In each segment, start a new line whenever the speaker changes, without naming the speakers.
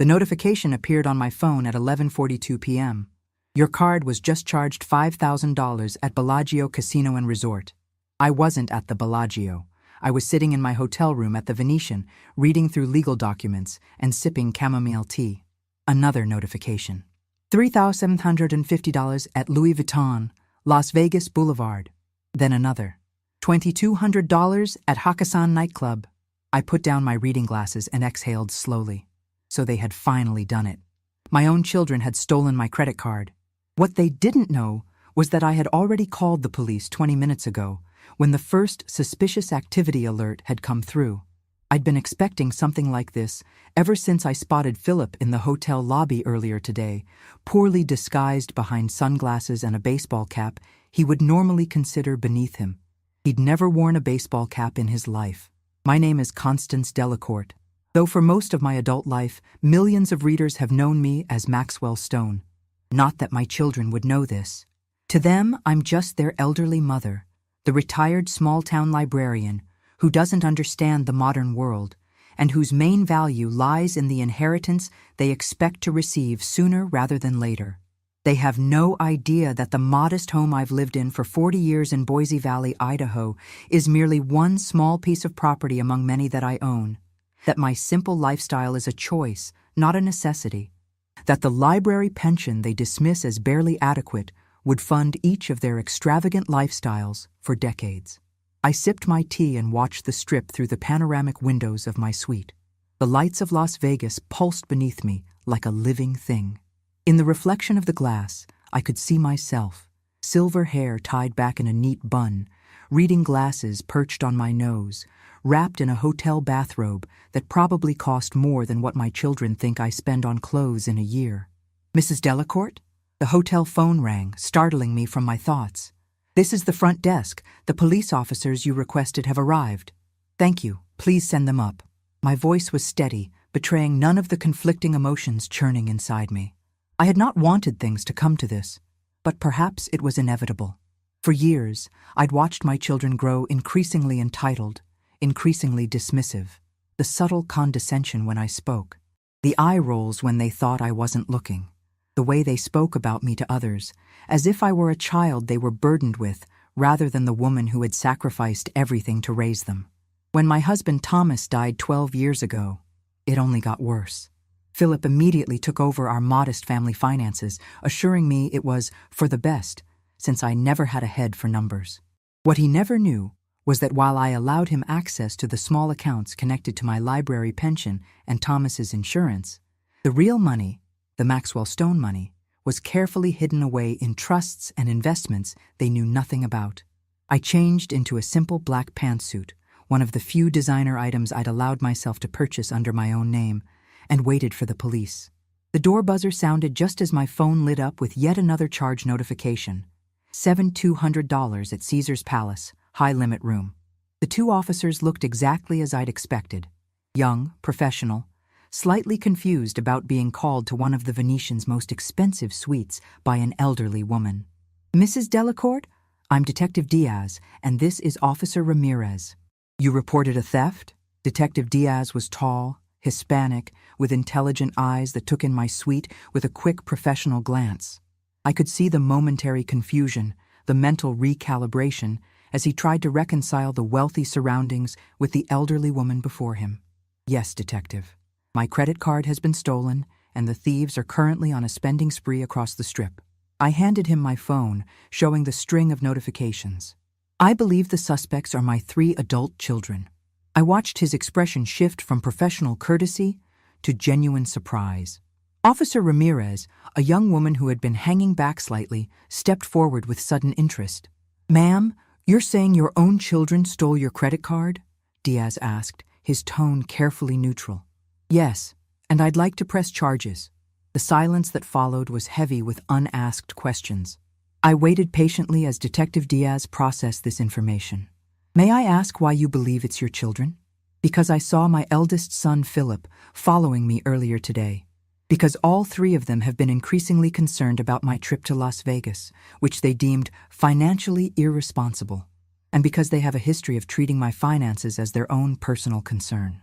The notification appeared on my phone at 11:42 p.m. Your card was just charged $5,000 at Bellagio Casino and Resort. I wasn't at the Bellagio. I was sitting in my hotel room at the Venetian, reading through legal documents and sipping chamomile tea. Another notification. $3,750 at Louis Vuitton, Las Vegas Boulevard. Then another. $2,200 at Hakkasan nightclub. I put down my reading glasses and exhaled slowly. So they had finally done it. My own children had stolen my credit card. What they didn't know was that I had already called the police 20 minutes ago, when the first suspicious activity alert had come through. I'd been expecting something like this ever since I spotted Philip in the hotel lobby earlier today, poorly disguised behind sunglasses and a baseball cap he would normally consider beneath him. He'd never worn a baseball cap in his life. My name is Constance Delacourt, though for most of my adult life, millions of readers have known me as Maxwell Stone. Not that my children would know this. To them, I'm just their elderly mother, the retired small-town librarian who doesn't understand the modern world and whose main value lies in the inheritance they expect to receive sooner rather than later. They have no idea that the modest home I've lived in for 40 years in Boise Valley, Idaho, is merely one small piece of property among many that I own. That my simple lifestyle is a choice, not a necessity. That the library pension they dismiss as barely adequate would fund each of their extravagant lifestyles for decades. I sipped my tea and watched the strip through the panoramic windows of my suite. The lights of Las Vegas pulsed beneath me like a living thing. In the reflection of the glass, I could see myself, silver hair tied back in a neat bun, reading glasses perched on my nose, wrapped in a hotel bathrobe that probably cost more than what my children think I spend on clothes in a year. Mrs. Delacourt? The hotel phone rang, startling me from my thoughts. This is the front desk. The police officers you requested have arrived. Thank you. Please send them up. My voice was steady, betraying none of the conflicting emotions churning inside me. I had not wanted things to come to this, but perhaps it was inevitable. For years, I'd watched my children grow increasingly entitled, increasingly dismissive, the subtle condescension when I spoke, the eye rolls when they thought I wasn't looking, the way they spoke about me to others, as if I were a child they were burdened with rather than the woman who had sacrificed everything to raise them. When my husband Thomas died 12 years ago, it only got worse. Philip immediately took over our modest family finances, assuring me it was for the best, since I never had a head for numbers. What he never knew was that while I allowed him access to the small accounts connected to my library pension and Thomas's insurance, the real money, the Maxwell Stone money, was carefully hidden away in trusts and investments they knew nothing about. I changed into a simple black pantsuit, one of the few designer items I'd allowed myself to purchase under my own name, and waited for the police. The door buzzer sounded just as my phone lit up with yet another charge notification. $7,200 at Caesar's Palace, high-limit room. The two officers looked exactly as I'd expected. Young, professional, slightly confused about being called to one of the Venetian's most expensive suites by an elderly woman. Mrs. Delacourt? I'm Detective Diaz, and this is Officer Ramirez. You reported a theft? Detective Diaz was tall, Hispanic, with intelligent eyes that took in my suite with a quick professional glance. I could see the momentary confusion, the mental recalibration, as he tried to reconcile the wealthy surroundings with the elderly woman before him. Yes, Detective. My credit card has been stolen, and the thieves are currently on a spending spree across the strip. I handed him my phone, showing the string of notifications. I believe the suspects are my 3 adult children. I watched his expression shift from professional courtesy to genuine surprise. Officer Ramirez, a young woman who had been hanging back slightly, stepped forward with sudden interest. Ma'am, you're saying your own children stole your credit card? Diaz asked, his tone carefully neutral. Yes, and I'd like to press charges. The silence that followed was heavy with unasked questions. I waited patiently as Detective Diaz processed this information. May I ask why you believe it's your children? Because I saw my eldest son, Philip, following me earlier today. Because all 3 of them have been increasingly concerned about my trip to Las Vegas, which they deemed financially irresponsible. And because they have a history of treating my finances as their own personal concern.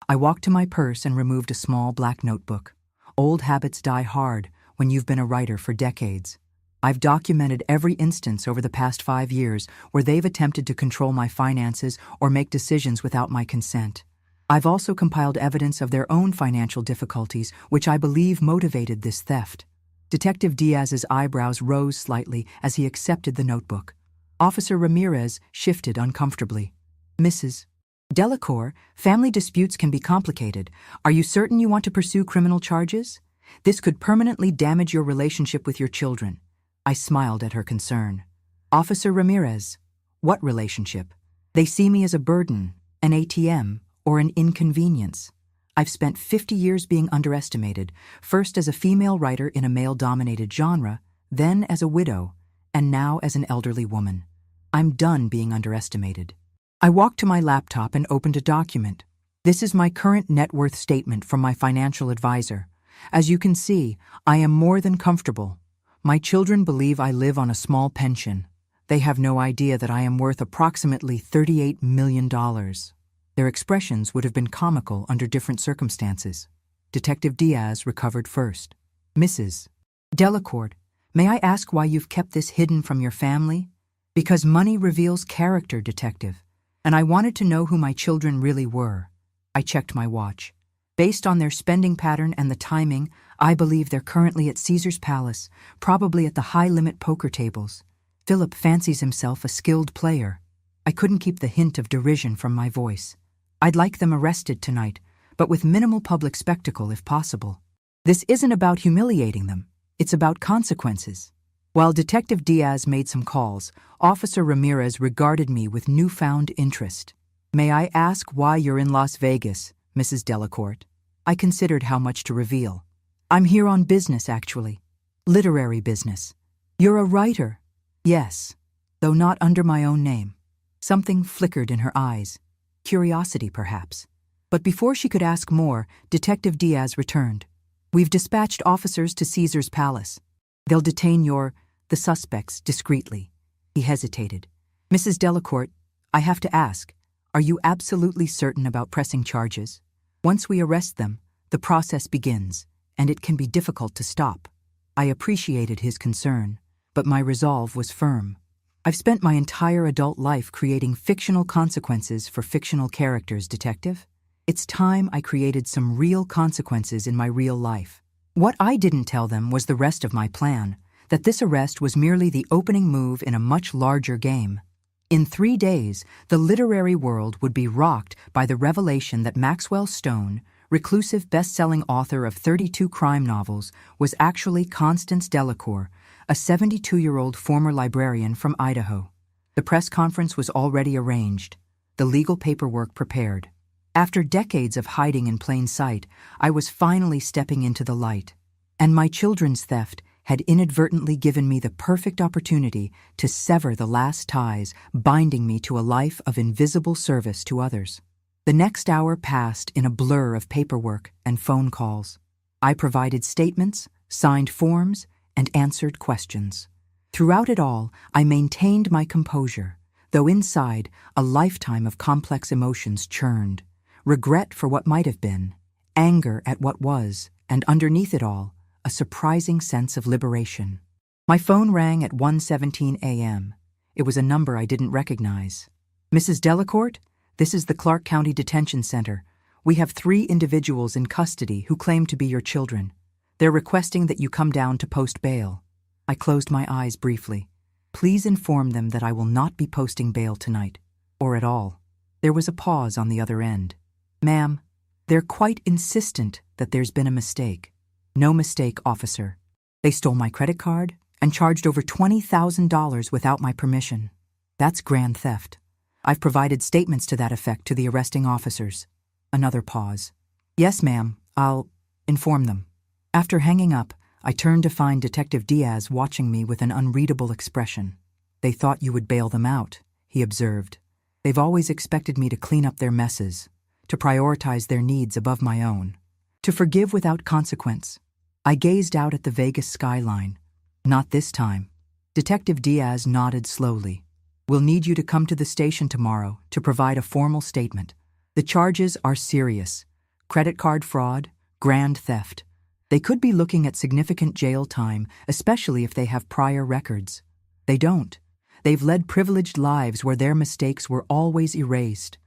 I walked to my purse and removed a small black notebook. Old habits die hard when you've been a writer for decades. I've documented every instance over the past 5 years where they've attempted to control my finances or make decisions without my consent. I've also compiled evidence of their own financial difficulties, which I believe motivated this theft. Detective Diaz's eyebrows rose slightly as he accepted the notebook. Officer Ramirez shifted uncomfortably. Mrs. Delacour, family disputes can be complicated. Are you certain you want to pursue criminal charges? This could permanently damage your relationship with your children. I smiled at her concern. Officer Ramirez, what relationship? They see me as a burden, an ATM, or an inconvenience. I've spent 50 years being underestimated, first as a female writer in a male-dominated genre, then as a widow, and now as an elderly woman. I'm done being underestimated. I walked to my laptop and opened a document. This is my current net worth statement from my financial advisor. As you can see, I am more than comfortable. My children believe I live on a small pension. They have no idea that I am worth approximately $38 million. Their expressions would have been comical under different circumstances. Detective Diaz recovered first. Mrs. Delacour, may I ask why you've kept this hidden from your family? Because money reveals character, Detective, and I wanted to know who my children really were. I checked my watch. Based on their spending pattern and the timing, I believe they're currently at Caesar's Palace, probably at the high-limit poker tables. Philip fancies himself a skilled player. I couldn't keep the hint of derision from my voice. I'd like them arrested tonight, but with minimal public spectacle if possible. This isn't about humiliating them. It's about consequences. While Detective Diaz made some calls, Officer Ramirez regarded me with newfound interest. May I ask why you're in Las Vegas, Mrs. Delacour? I considered how much to reveal. I'm here on business, actually. Literary business. You're a writer? Yes, though not under my own name. Something flickered in her eyes. Curiosity, perhaps. But before she could ask more, Detective Diaz returned. We've dispatched officers to Caesar's Palace. They'll detain the suspects discreetly. He hesitated. Mrs. Delacour, I have to ask, are you absolutely certain about pressing charges? Once we arrest them, the process begins, and it can be difficult to stop. I appreciated his concern, but my resolve was firm. I've spent my entire adult life creating fictional consequences for fictional characters, Detective. It's time I created some real consequences in my real life. What I didn't tell them was the rest of my plan, that this arrest was merely the opening move in a much larger game. In 3 days, the literary world would be rocked by the revelation that Maxwell Stone, reclusive best-selling author of 32 crime novels, was actually Constance Delacour, a 72-year-old former librarian from Idaho. The press conference was already arranged, the legal paperwork prepared. After decades of hiding in plain sight, I was finally stepping into the light. And my children's theft had inadvertently given me the perfect opportunity to sever the last ties binding me to a life of invisible service to others. The next hour passed in a blur of paperwork and phone calls. I provided statements, signed forms, and answered questions. Throughout it all, I maintained my composure, though inside, a lifetime of complex emotions churned. Regret for what might have been, anger at what was, and underneath it all, a surprising sense of liberation. My phone rang at 1:17 a.m. It was a number I didn't recognize. Mrs. Delacour, this is the Clark County Detention Center. We have 3 individuals in custody who claim to be your children. They're requesting that you come down to post bail. I closed my eyes briefly. Please inform them that I will not be posting bail tonight, or at all. There was a pause on the other end. Ma'am, they're quite insistent that there's been a mistake. No mistake, officer. They stole my credit card and charged over $20,000 without my permission. That's grand theft. I've provided statements to that effect to the arresting officers. Another pause. Yes, ma'am, I'll inform them. After hanging up, I turned to find Detective Diaz watching me with an unreadable expression. They thought you would bail them out, he observed. They've always expected me to clean up their messes, to prioritize their needs above my own, to forgive without consequence. I gazed out at the Vegas skyline. Not this time. Detective Diaz nodded slowly. We'll need you to come to the station tomorrow to provide a formal statement. The charges are serious. Credit card fraud, grand theft. They could be looking at significant jail time, especially if they have prior records. They don't. They've led privileged lives where their mistakes were always erased.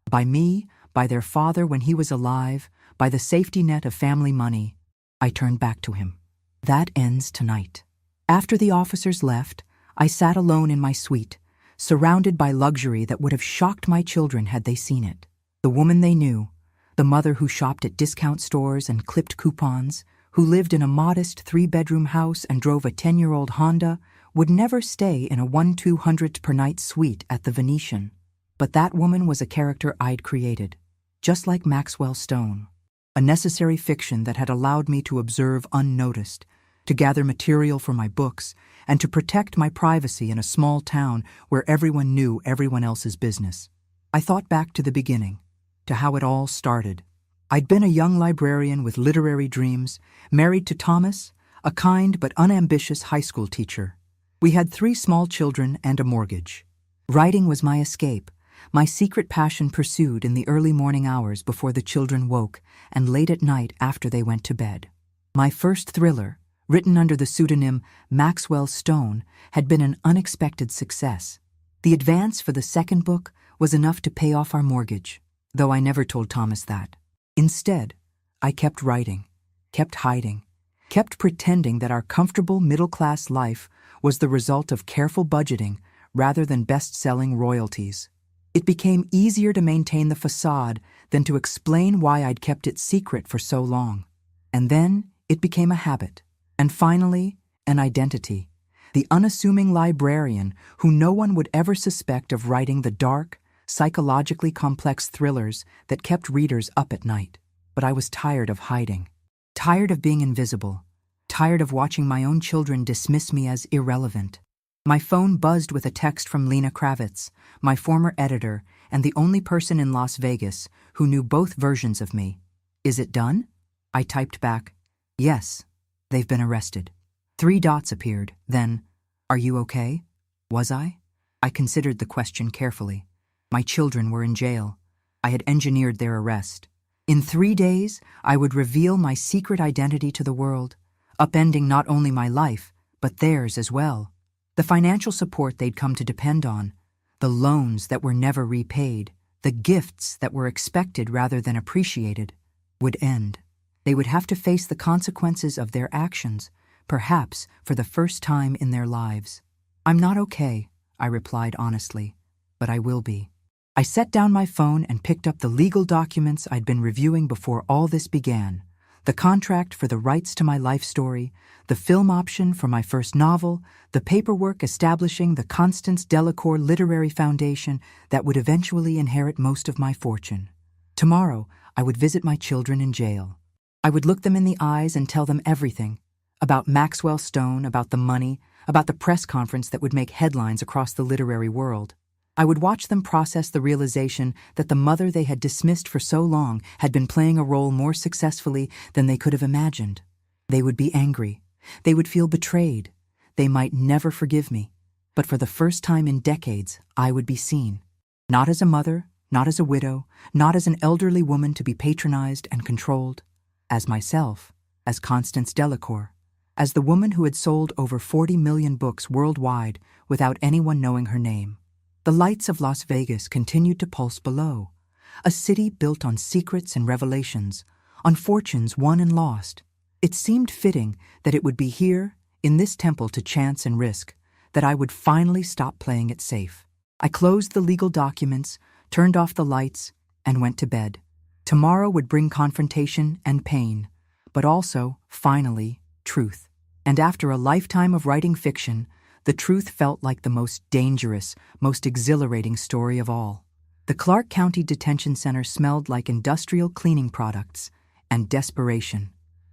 By me, by their father when he was alive, by the safety net of family money. I turned back to him. That ends tonight. After the officers left, I sat alone in my suite, surrounded by luxury that would have shocked my children had they seen it. The woman they knew, the mother who shopped at discount stores and clipped coupons, who lived in a modest 3-bedroom house and drove a 10-year-old Honda, would never stay in a 1-200 per night suite at the Venetian. But that woman was a character I'd created, just like Maxwell Stone. A necessary fiction that had allowed me to observe unnoticed, to gather material for my books, and to protect my privacy in a small town where everyone knew everyone else's business. I thought back to the beginning, to how it all started. I'd been a young librarian with literary dreams, married to Thomas, a kind but unambitious high school teacher. We had 3 small children and a mortgage. Writing was my escape, my secret passion pursued in the early morning hours before the children woke and late at night after they went to bed. My first thriller, written under the pseudonym Maxwell Stone, had been an unexpected success. The advance for the second book was enough to pay off our mortgage, though I never told Thomas that. Instead, I kept writing, kept hiding, kept pretending that our comfortable middle-class life was the result of careful budgeting rather than best-selling royalties. It became easier to maintain the facade than to explain why I'd kept it secret for so long. And then it became a habit, and finally, an identity. The unassuming librarian who no one would ever suspect of writing the dark, psychologically complex thrillers that kept readers up at night. But I was tired of hiding, tired of being invisible, tired of watching my own children dismiss me as irrelevant. My phone buzzed with a text from Lena Kravitz, my former editor and the only person in Las Vegas who knew both versions of me. "Is it done?" I typed back, "Yes, they've been arrested." 3 dots appeared, then, "Are you okay?" Was I? I considered the question carefully. My children were in jail. I had engineered their arrest. In 3 days, I would reveal my secret identity to the world, upending not only my life, but theirs as well. The financial support they'd come to depend on, the loans that were never repaid, the gifts that were expected rather than appreciated, would end. They would have to face the consequences of their actions, perhaps for the first time in their lives. "I'm not okay," I replied honestly, "but I will be." I set down my phone and picked up the legal documents I'd been reviewing before all this began. The contract for the rights to my life story, the film option for my first novel, the paperwork establishing the Constance Delacour Literary Foundation that would eventually inherit most of my fortune. Tomorrow, I would visit my children in jail. I would look them in the eyes and tell them everything. About Maxwell Stone, about the money, about the press conference that would make headlines across the literary world. I would watch them process the realization that the mother they had dismissed for so long had been playing a role more successfully than they could have imagined. They would be angry. They would feel betrayed. They might never forgive me. But for the first time in decades, I would be seen. Not as a mother, not as a widow, not as an elderly woman to be patronized and controlled. As myself, as Constance Delacour, as the woman who had sold over 40 million books worldwide without anyone knowing her name. The lights of Las Vegas continued to pulse below, a city built on secrets and revelations, on fortunes won and lost. It seemed fitting that it would be here, in this temple to chance and risk, that I would finally stop playing it safe. I closed the legal documents, turned off the lights, and went to bed. Tomorrow would bring confrontation and pain, but also, finally, truth. And after a lifetime of writing fiction, the truth felt like the most dangerous, most exhilarating story of all. The Clark County Detention Center smelled like industrial cleaning products and desperation.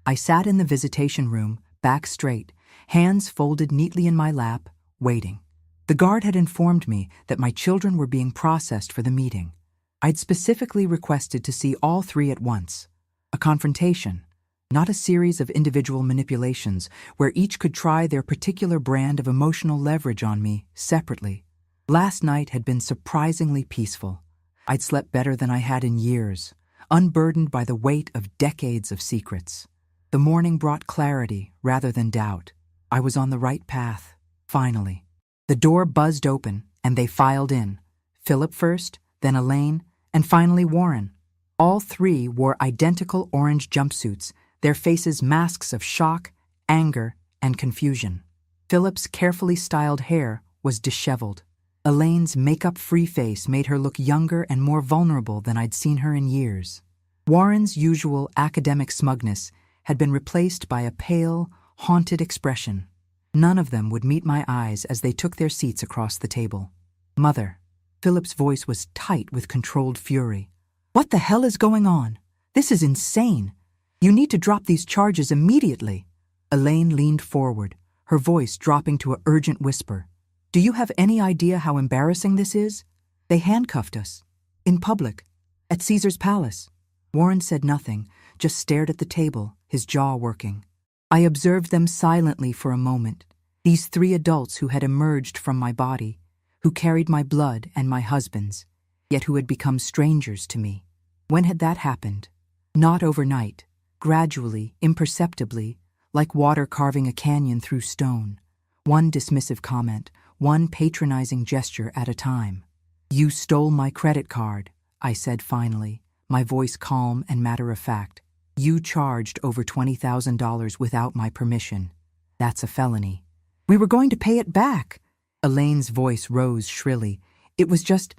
I sat in the visitation room, back straight, hands folded neatly in my lap, waiting. The guard had informed me that my children were being processed for the meeting. I'd specifically requested to see all 3 at once. A confrontation, not a series of individual manipulations where each could try their particular brand of emotional leverage on me separately. Last night had been surprisingly peaceful. I'd slept better than I had in years, unburdened by the weight of decades of secrets. The morning brought clarity rather than doubt. I was on the right path, finally. The door buzzed open, and they filed in. Philip first, then Elaine, and finally Warren. All three wore identical orange jumpsuits, their faces masks of shock, anger, and confusion. Philip's carefully styled hair was disheveled. Elaine's makeup-free face made her look younger and more vulnerable than I'd seen her in years. Warren's usual academic smugness had been replaced by a pale, haunted expression. None of them would meet my eyes as they took their seats across the table. "Mother." Philip's voice was tight with controlled fury. "What the hell is going on? This is insane. You need to drop these charges immediately." Elaine leaned forward, her voice dropping to an urgent whisper. "Do you have any idea how embarrassing this is? They handcuffed us. In public. At Caesar's palace." Warren said nothing, just stared at the table, his jaw working. I observed them silently for a moment, these three adults who had emerged from my body, who carried my blood and my husband's, yet who had become strangers to me. When had that happened? Not overnight, gradually, imperceptibly, like water carving a canyon through stone. One dismissive comment, one patronizing gesture at a time. "You stole my credit card," I said finally, my voice calm and matter-of-fact. "You charged over $20,000 without my permission. That's a felony." "We were going to pay it back." Elaine's voice rose shrilly. "It was just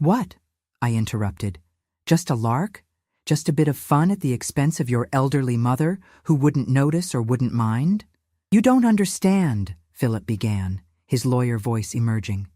what?" I interrupted. "Just a lark? Just a bit of fun at the expense of your elderly mother, who wouldn't notice or wouldn't mind?" "You don't understand," Philip began, his lawyer voice emerging.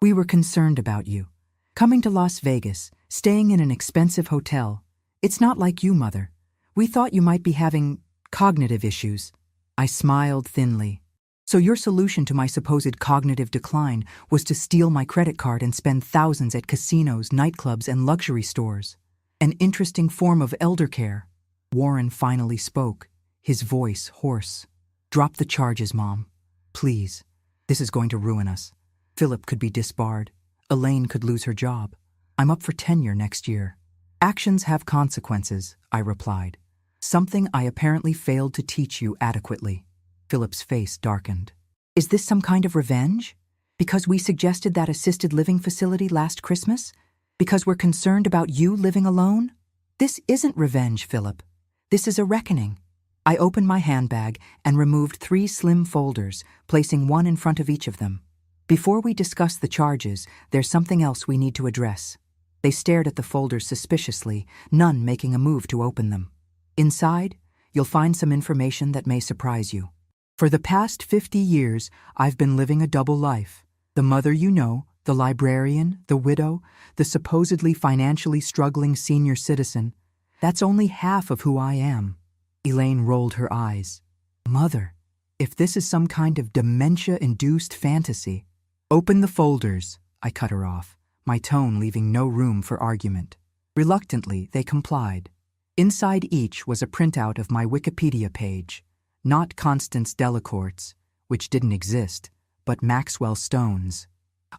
"We were concerned about you. Coming to Las Vegas, staying in an expensive hotel. It's not like you, Mother. We thought you might be having cognitive issues." I smiled thinly. "So your solution to my supposed cognitive decline was to steal my credit card and spend thousands at casinos, nightclubs, and luxury stores. An interesting form of elder care." Warren finally spoke, his voice hoarse. "Drop the charges, Mom. Please. This is going to ruin us. Philip could be disbarred. Elaine could lose her job. I'm up for tenure next year." "Actions have consequences," I replied. "Something I apparently failed to teach you adequately." Philip's face darkened. "Is this some kind of revenge? Because we suggested that assisted living facility last Christmas? Because we're concerned about you living alone?" "This isn't revenge, Philip. This is a reckoning." I opened my handbag and removed 3 slim folders, placing one in front of each of them. "Before we discuss the charges, there's something else we need to address." They stared at the folders suspiciously, none making a move to open them. "Inside, you'll find some information that may surprise you. For the past 50 years, I've been living a double life. The mother you know, the librarian, the widow, the supposedly financially struggling senior citizen, that's only half of who I am." Elaine rolled her eyes. "Mother, if this is some kind of dementia-induced fantasy..." "Open the folders," I cut her off, my tone leaving no room for argument. Reluctantly, they complied. Inside each was a printout of my Wikipedia page, not Constance Delacourt's, which didn't exist, but Maxwell Stone's.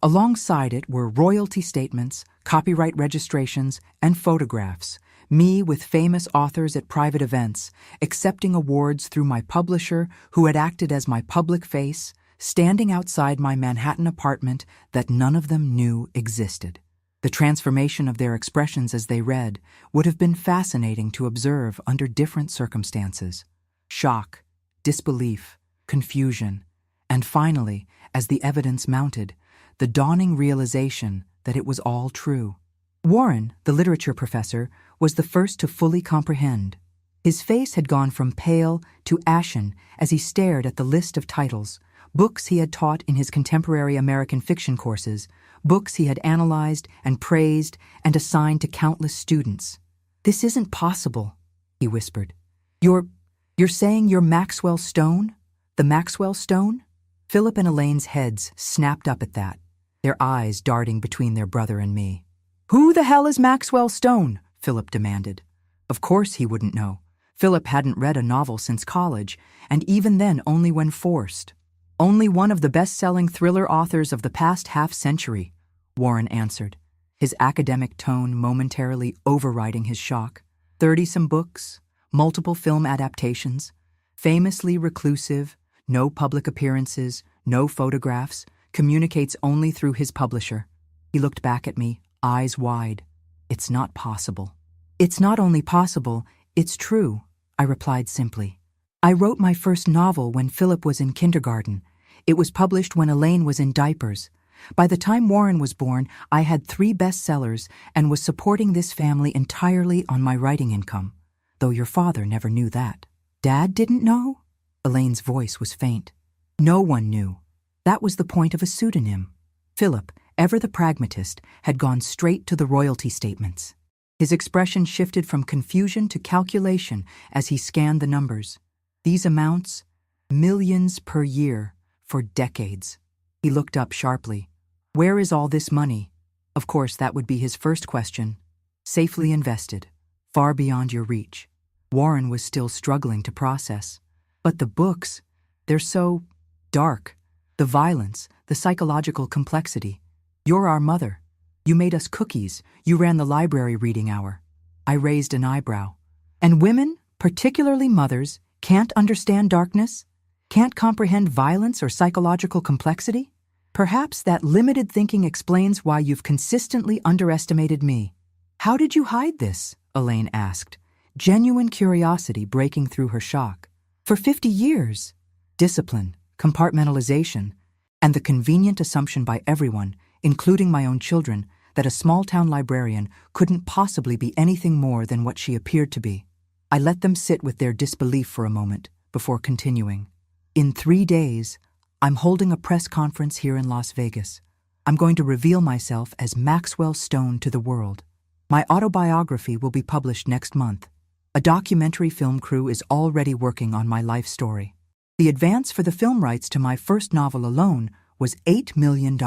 Alongside it were royalty statements, copyright registrations, and photographs, me with famous authors at private events, accepting awards through my publisher who had acted as my public face, standing outside my Manhattan apartment that none of them knew existed. The transformation of their expressions as they read would have been fascinating to observe under different circumstances. Shock, disbelief, confusion, and finally, as the evidence mounted, the dawning realization that it was all true. Warren, the literature professor, was the first to fully comprehend. His face had gone from pale to ashen as he stared at the list of titles, books he had taught in his contemporary American fiction courses, books he had analyzed and praised and assigned to countless students. "This isn't possible," he whispered. You're saying you're Maxwell Stone? The Maxwell Stone?" Philip and Elaine's heads snapped up at that, their eyes darting between their brother and me. "Who the hell is Maxwell Stone?" Philip demanded. Of course he wouldn't know. Philip hadn't read a novel since college, and even then only when forced. "Only one of the best-selling thriller authors of the past half-century," Warren answered, his academic tone momentarily overriding his shock. 30-some books, multiple film adaptations, Famously reclusive, no public appearances, no photographs, communicates only through his publisher. He looked back at me, eyes wide. It's not possible. It's not only possible, it's true, I replied simply. I wrote my first novel when Philip was in kindergarten. It was published when Elaine was in diapers. By the time Warren was born, I had 3 bestsellers and was supporting this family entirely on my writing income, though your father never knew that. Dad didn't know? Elaine's voice was faint. No one knew. That was the point of a pseudonym. Philip, ever the pragmatist, had gone straight to the royalty statements. His expression shifted from confusion to calculation as he scanned the numbers. These amounts, millions per year, for decades. He looked up sharply. Where is all this money? Of course, that would be his first question. Safely invested, far beyond your reach. Warren was still struggling to process. But the books, they're so dark. The violence, the psychological complexity. You're our mother. You made us cookies. You ran the library reading hour. I raised an eyebrow. And women, particularly mothers, can't understand darkness? Can't comprehend violence or psychological complexity? Perhaps that limited thinking explains why you've consistently underestimated me. How did you hide this? Elaine asked, genuine curiosity breaking through her shock. For 50 years. Discipline, compartmentalization, and the convenient assumption by everyone, including my own children, that a small-town librarian couldn't possibly be anything more than what she appeared to be. I let them sit with their disbelief for a moment before continuing. In 3 days, I'm holding a press conference here in Las Vegas. I'm going to reveal myself as Maxwell Stone to the world. My autobiography will be published next month. A documentary film crew is already working on my life story. The advance for the film rights to my first novel alone was $8 million.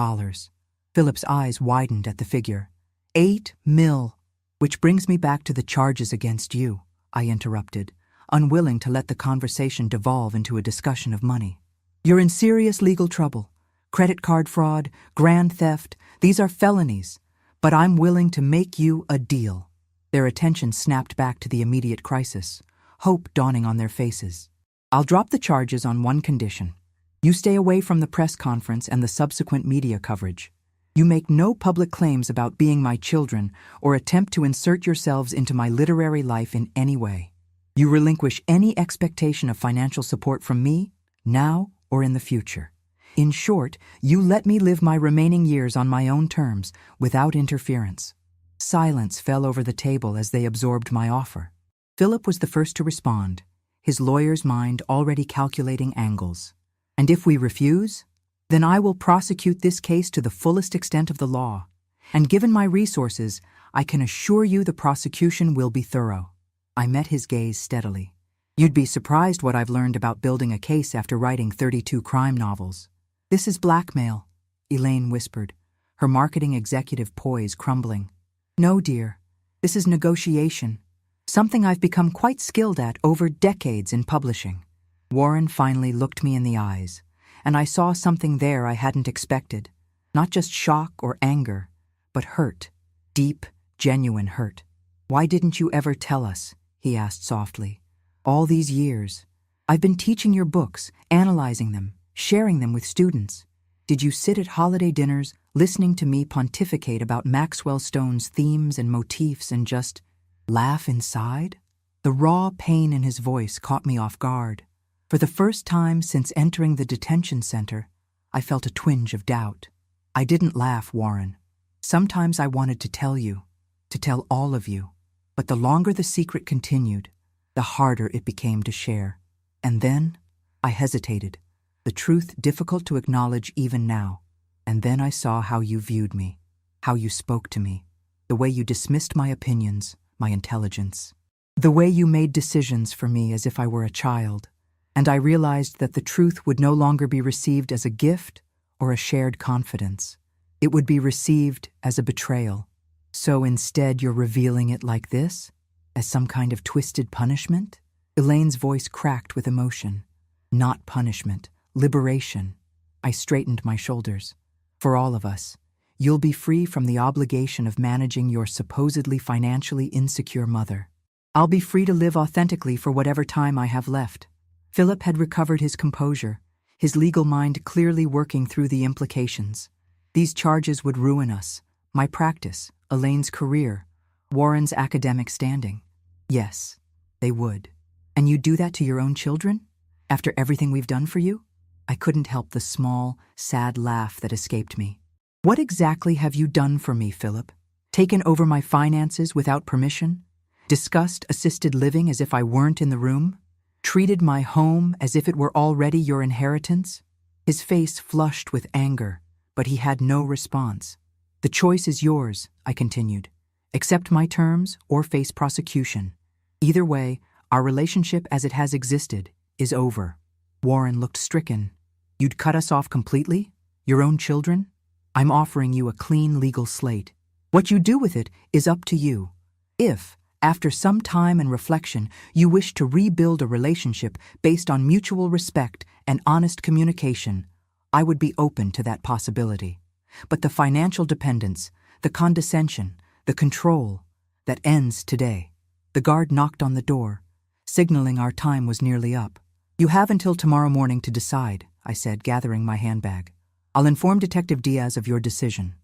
Philip's eyes widened at the figure. 8 mil. Which brings me back to the charges against you, I interrupted, unwilling to let the conversation devolve into a discussion of money. You're in serious legal trouble. Credit card fraud, grand theft, these are felonies. But I'm willing to make you a deal. Their attention snapped back to the immediate crisis, hope dawning on their faces. I'll drop the charges on one condition. You stay away from the press conference and the subsequent media coverage. You make no public claims about being my children or attempt to insert yourselves into my literary life in any way. You relinquish any expectation of financial support from me, now or in the future. In short, you let me live my remaining years on my own terms, without interference. Silence fell over the table as they absorbed my offer. Philip was the first to respond, his lawyer's mind already calculating angles. And if we refuse, then I will prosecute this case to the fullest extent of the law. And given my resources, I can assure you the prosecution will be thorough. I met his gaze steadily. You'd be surprised what I've learned about building a case after writing 32 crime novels. This is blackmail, Elaine whispered, her marketing executive poise crumbling. No, dear, this is negotiation, something I've become quite skilled at over decades in publishing. Warren finally looked me in the eyes, and I saw something there I hadn't expected. Not just shock or anger, but hurt, deep, genuine hurt. Why didn't you ever tell us? He asked softly. All these years, I've been teaching your books, analyzing them, sharing them with students. Did you sit at holiday dinners, listening to me pontificate about Maxwell Stone's themes and motifs and just laugh inside? The raw pain in his voice caught me off guard. For the first time since entering the detention center, I felt a twinge of doubt. I didn't laugh, Warren. Sometimes I wanted to tell you, to tell all of you. But the longer the secret continued, the harder it became to share. And then, I hesitated, the truth difficult to acknowledge even now. And then I saw how you viewed me, how you spoke to me, the way you dismissed my opinions, my intelligence, the way you made decisions for me as if I were a child. And I realized that the truth would no longer be received as a gift or a shared confidence. It would be received as a betrayal. So instead you're revealing it like this? As some kind of twisted punishment? Elaine's voice cracked with emotion. Not punishment, liberation. I straightened my shoulders. For all of us, you'll be free from the obligation of managing your supposedly financially insecure mother. I'll be free to live authentically for whatever time I have left. Philip had recovered his composure, his legal mind clearly working through the implications. These charges would ruin us, my practice, Elaine's career, Warren's academic standing. Yes, they would. And you'd do that to your own children? After everything we've done for you? I couldn't help the small, sad laugh that escaped me. What exactly have you done for me, Philip? Taken over my finances without permission? Discussed assisted living as if I weren't in the room? Treated my home as if it were already your inheritance? His face flushed with anger, but he had no response. The choice is yours, I continued. Accept my terms or face prosecution. Either way, our relationship as it has existed is over. Warren looked stricken. You'd cut us off completely? Your own children? I'm offering you a clean legal slate. What you do with it is up to you. If, after some time and reflection, you wish to rebuild a relationship based on mutual respect and honest communication, I would be open to that possibility. But the financial dependence, the condescension, the control, that ends today. The guard knocked on the door, signaling our time was nearly up. You have until tomorrow morning to decide, I said, gathering my handbag. I'll inform Detective Diaz of your decision.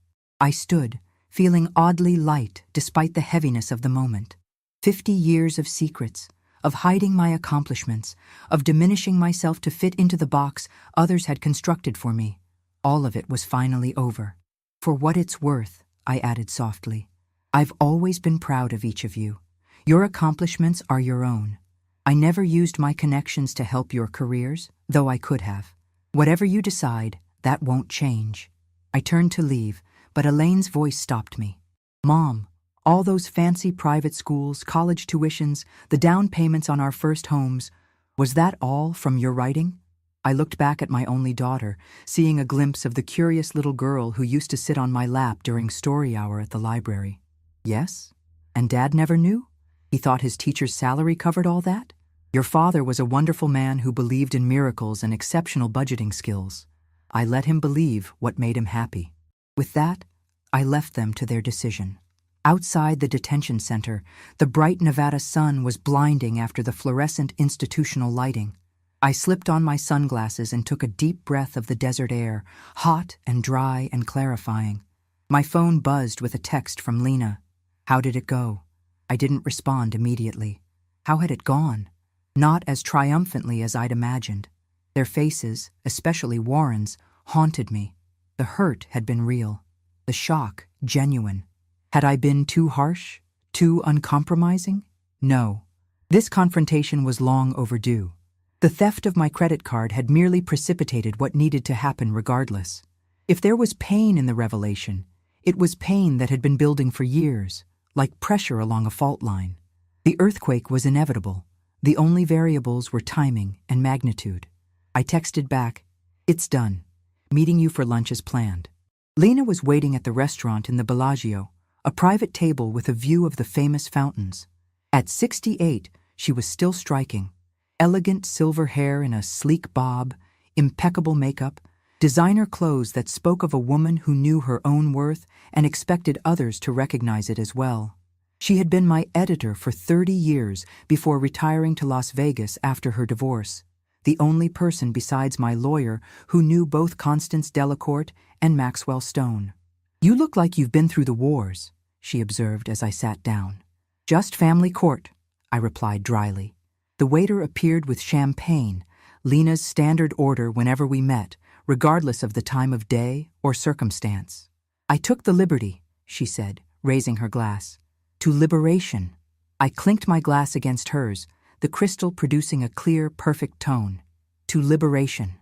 I stood, feeling oddly light despite the heaviness of the moment. 50 years of secrets, of hiding my accomplishments, of diminishing myself to fit into the box others had constructed for me. All of it was finally over. For what it's worth, I added softly, I've always been proud of each of you. Your accomplishments are your own. I never used my connections to help your careers, though I could have. Whatever you decide, that won't change. I turned to leave, but Elaine's voice stopped me. Mom, all those fancy private schools, college tuitions, the down payments on our first homes, was that all from your writing? I looked back at my only daughter, seeing a glimpse of the curious little girl who used to sit on my lap during story hour at the library. Yes? And Dad never knew? He thought his teacher's salary covered all that? Your father was a wonderful man who believed in miracles and exceptional budgeting skills. I let him believe what made him happy. With that, I left them to their decision. Outside the detention center, the bright Nevada sun was blinding after the fluorescent institutional lighting. I slipped on my sunglasses and took a deep breath of the desert air, hot and dry and clarifying. My phone buzzed with a text from Lena. How did it go? I didn't respond immediately. How had it gone? Not as triumphantly as I'd imagined. Their faces, especially Warren's, haunted me. The hurt had been real. The shock, genuine. Had I been too harsh? Too uncompromising? No. This confrontation was long overdue. The theft of my credit card had merely precipitated what needed to happen regardless. If there was pain in the revelation, it was pain that had been building for years, like pressure along a fault line. The earthquake was inevitable. The only variables were timing and magnitude. I texted back, "It's done. Meeting you for lunch as planned." Lena was waiting at the restaurant in the Bellagio, a private table with a view of the famous fountains. At 68, she was still striking. Elegant silver hair in a sleek bob, impeccable makeup, designer clothes that spoke of a woman who knew her own worth and expected others to recognize it as well. She had been my editor for 30 years before retiring to Las Vegas after her divorce, the only person besides my lawyer who knew both Constance Delacourt and Maxwell Stone. "You look like you've been through the wars," she observed as I sat down. "Just family court," I replied dryly. The waiter appeared with champagne, Lena's standard order whenever we met, regardless of the time of day or circumstance. "I took the liberty," she said, raising her glass. "To liberation." I clinked my glass against hers, the crystal producing a clear, perfect tone. "To liberation."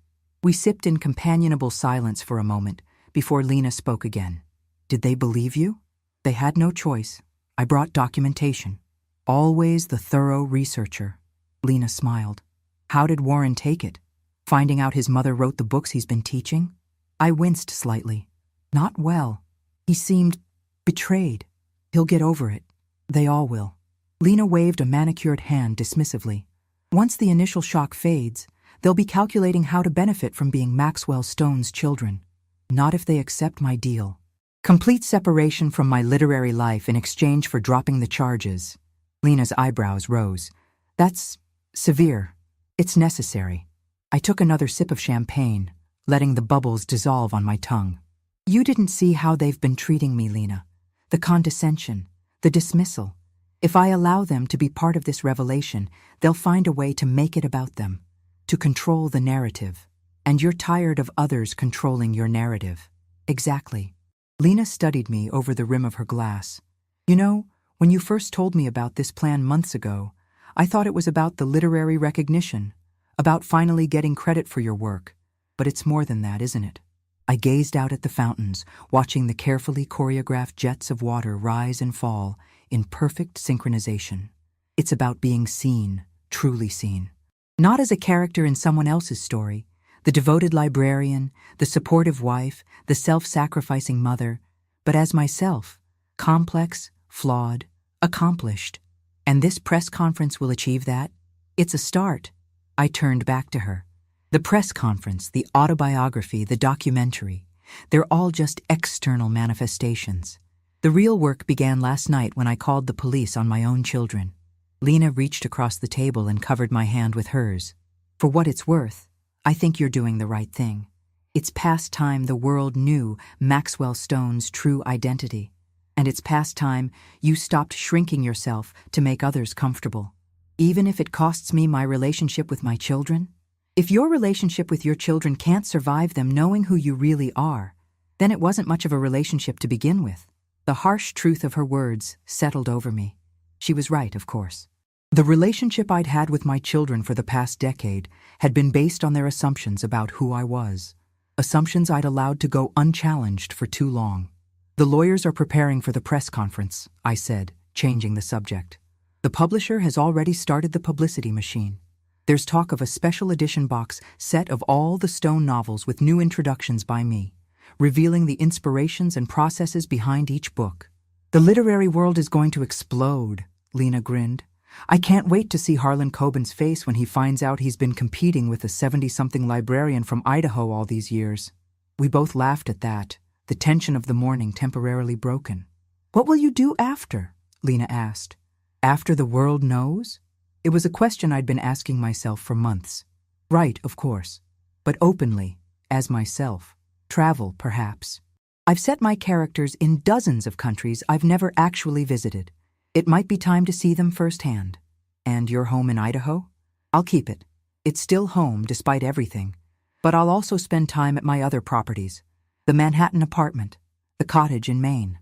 We sipped in companionable silence for a moment before Lena spoke again. "Did they believe you?" "They had no choice. I brought documentation." Always the thorough researcher. Lena smiled. "How did Warren take it? Finding out his mother wrote the books he's been teaching?" I winced slightly. "Not well. He seemed betrayed. He'll get over it. They all will." Lena waved a manicured hand dismissively. "Once the initial shock fades, they'll be calculating how to benefit from being Maxwell Stone's children. Not if they accept my deal. Complete separation from my literary life in exchange for dropping the charges." Lena's eyebrows rose. "That's severe." It's necessary. I took another sip of champagne, letting the bubbles dissolve on my tongue. You didn't see how they've been treating me, Lena. The condescension, the dismissal. If I allow them to be part of this revelation, they'll find a way to make it about them, to control the narrative. And you're tired of others controlling your narrative. Exactly. Lena studied me over the rim of her glass. You know, when you first told me about this plan months ago, I thought it was about the literary recognition, about finally getting credit for your work. But it's more than that, isn't it? I gazed out at the fountains, watching the carefully choreographed jets of water rise and fall in perfect synchronization. It's about being seen, truly seen. Not as a character in someone else's story, the devoted librarian, the supportive wife, the self-sacrificing mother, but as myself, complex, flawed, accomplished. And this press conference will achieve that? It's a start. I turned back to her. The press conference, the autobiography, the documentary, they're all just external manifestations. The real work began last night when I called the police on my own children. Lena reached across the table and covered my hand with hers. For what it's worth, I think you're doing the right thing. It's past time the world knew Maxwell Stone's true identity. And it's past time you stopped shrinking yourself to make others comfortable. Even if it costs me my relationship with my children? If your relationship with your children can't survive them knowing who you really are, then it wasn't much of a relationship to begin with. The harsh truth of her words settled over me. She was right, of course. The relationship I'd had with my children for the past decade had been based on their assumptions about who I was. Assumptions I'd allowed to go unchallenged for too long. The lawyers are preparing for the press conference, I said, changing the subject. The publisher has already started the publicity machine. There's talk of a special edition box set of all the Stone novels with new introductions by me, revealing the inspirations and processes behind each book. The literary world is going to explode, Lena grinned. I can't wait to see Harlan Coben's face when he finds out he's been competing with a 70-something librarian from Idaho all these years. We both laughed at that, the tension of the morning temporarily broken. What will you do after? Lena asked. After the world knows? It was a question I'd been asking myself for months. Right, of course. But openly, as myself. Travel, perhaps. I've set my characters in dozens of countries I've never actually visited. It might be time to see them firsthand. And your home in Idaho? I'll keep it. It's still home despite everything. But I'll also spend time at my other properties. The Manhattan apartment, the cottage in Maine.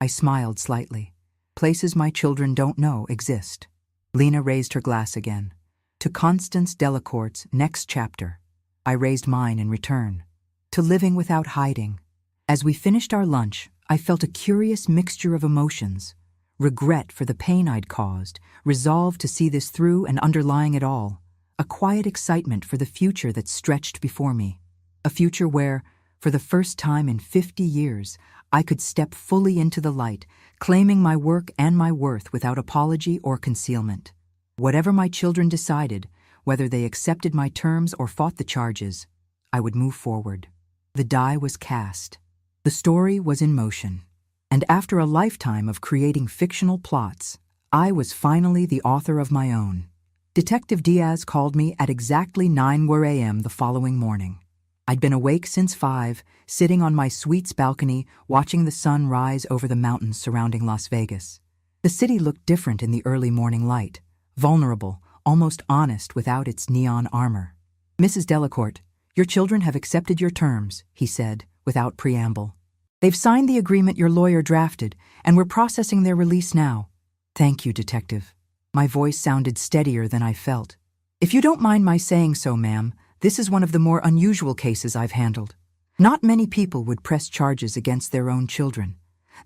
I smiled slightly. Places my children don't know exist. Lena raised her glass again. To Constance Delacourt's next chapter. I raised mine in return. To living without hiding. As we finished our lunch, I felt a curious mixture of emotions. Regret for the pain I'd caused, resolve to see this through and underlying it all. A quiet excitement for the future that stretched before me. A future where, for the first time in 50 years, I could step fully into the light, claiming my work and my worth without apology or concealment. Whatever my children decided, whether they accepted my terms or fought the charges, I would move forward. The die was cast. The story was in motion. And after a lifetime of creating fictional plots, I was finally the author of my own. Detective Diaz called me at exactly 9 a.m. the following morning. I'd been awake since 5, sitting on my suite's balcony, watching the sun rise over the mountains surrounding Las Vegas. The city looked different in the early morning light, vulnerable, almost honest without its neon armor. Mrs. Delacourt, your children have accepted your terms, he said, without preamble. They've signed the agreement your lawyer drafted, and we're processing their release now. Thank you, Detective. My voice sounded steadier than I felt. If you don't mind my saying so, ma'am, this is one of the more unusual cases I've handled. Not many people would press charges against their own children,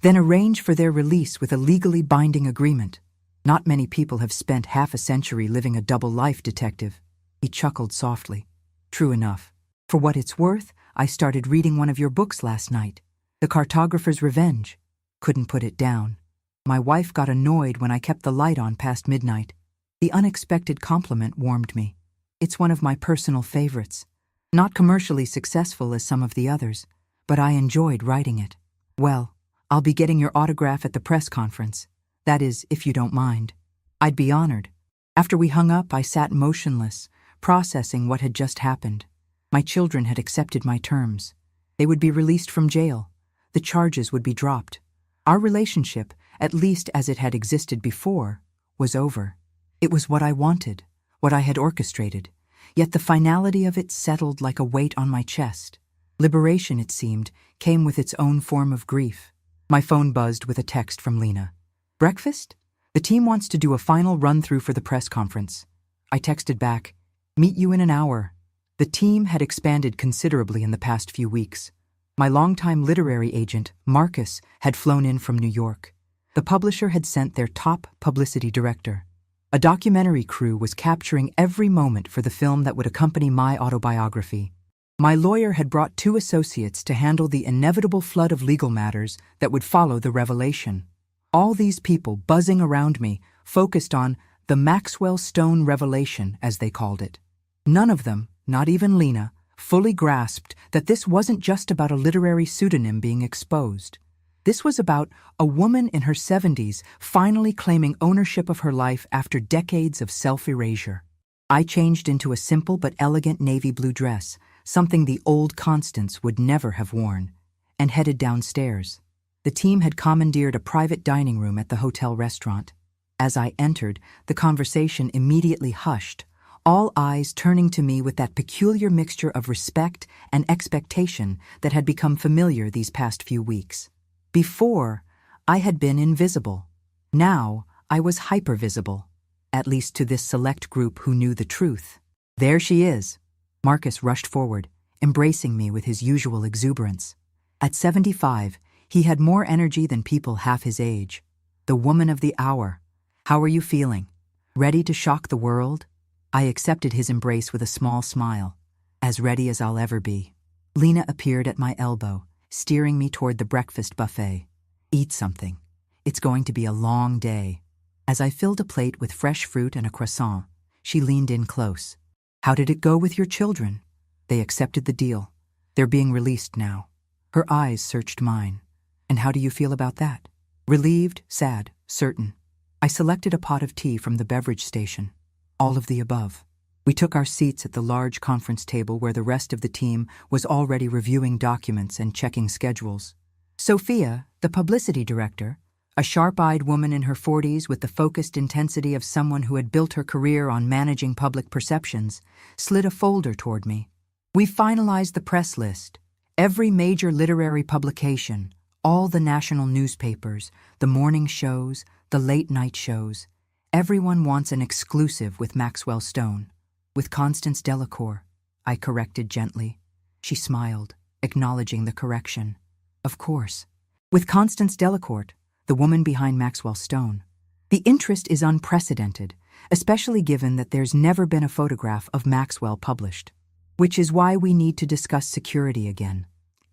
then arrange for their release with a legally binding agreement. Not many people have spent half a century living a double life, Detective. He chuckled softly. True enough. For what it's worth, I started reading one of your books last night. The Cartographer's Revenge. Couldn't put it down. My wife got annoyed when I kept the light on past midnight. The unexpected compliment warmed me. It's one of my personal favorites. Not commercially successful as some of the others, but I enjoyed writing it. Well, I'll be getting your autograph at the press conference. That is, if you don't mind. I'd be honored. After we hung up, I sat motionless, processing what had just happened. My children had accepted my terms. They would be released from jail. The charges would be dropped. Our relationship, at least as it had existed before, was over. It was what I wanted, what I had orchestrated, yet the finality of it settled like a weight on my chest. Liberation, it seemed, came with its own form of grief. My phone buzzed with a text from Lena. "Breakfast? The team wants to do a final run-through for the press conference." I texted back, "Meet you in an hour." The team had expanded considerably in the past few weeks. My longtime literary agent, Marcus, had flown in from New York. The publisher had sent their top publicity director. A documentary crew was capturing every moment for the film that would accompany my autobiography. My lawyer had brought 2 associates to handle the inevitable flood of legal matters that would follow the revelation. All these people buzzing around me focused on the Maxwell Stone revelation, as they called it. None of them, not even Lena, fully grasped that this wasn't just about a literary pseudonym being exposed. This was about a woman in her 70s finally claiming ownership of her life after decades of self-erasure. I changed into a simple but elegant navy blue dress, something the old Constance would never have worn, and headed downstairs. The team had commandeered a private dining room at the hotel restaurant. As I entered, the conversation immediately hushed, all eyes turning to me with that peculiar mixture of respect and expectation that had become familiar these past few weeks. Before, I had been invisible. Now, I was hypervisible, at least to this select group who knew the truth. "There she is." Marcus rushed forward, embracing me with his usual exuberance. At 75, he had more energy than people half his age. The woman of the hour. "How are you feeling? Ready to shock the world?" I accepted his embrace with a small smile. "As ready as I'll ever be." Lena appeared at my elbow, steering me toward the breakfast buffet. "Eat something. It's going to be a long day." As I filled a plate with fresh fruit and a croissant, she leaned in close. "How did it go with your children?" "They accepted the deal. They're being released now." Her eyes searched mine. "And how do you feel about that?" "Relieved, sad, certain." I selected a pot of tea from the beverage station. All of the above. We took our seats at the large conference table where the rest of the team was already reviewing documents and checking schedules. Sophia, the publicity director, a sharp-eyed woman in her 40s with the focused intensity of someone who had built her career on managing public perceptions, slid a folder toward me. "We finalized the press list. Every major literary publication, all the national newspapers, the morning shows, the late-night shows. Everyone wants an exclusive with Maxwell Stone. With Constance Delacour," I corrected gently. She smiled, acknowledging the correction. "Of course. With Constance Delacour, the woman behind Maxwell Stone. The interest is unprecedented, especially given that there's never been a photograph of Maxwell published. Which is why we need to discuss security again,"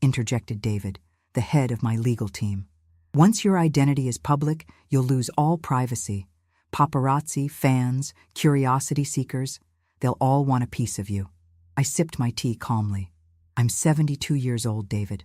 interjected David, the head of my legal team. "Once your identity is public, you'll lose all privacy. Paparazzi, fans, curiosity seekers, they'll all want a piece of you." I sipped my tea calmly. "I'm 72 years old, David.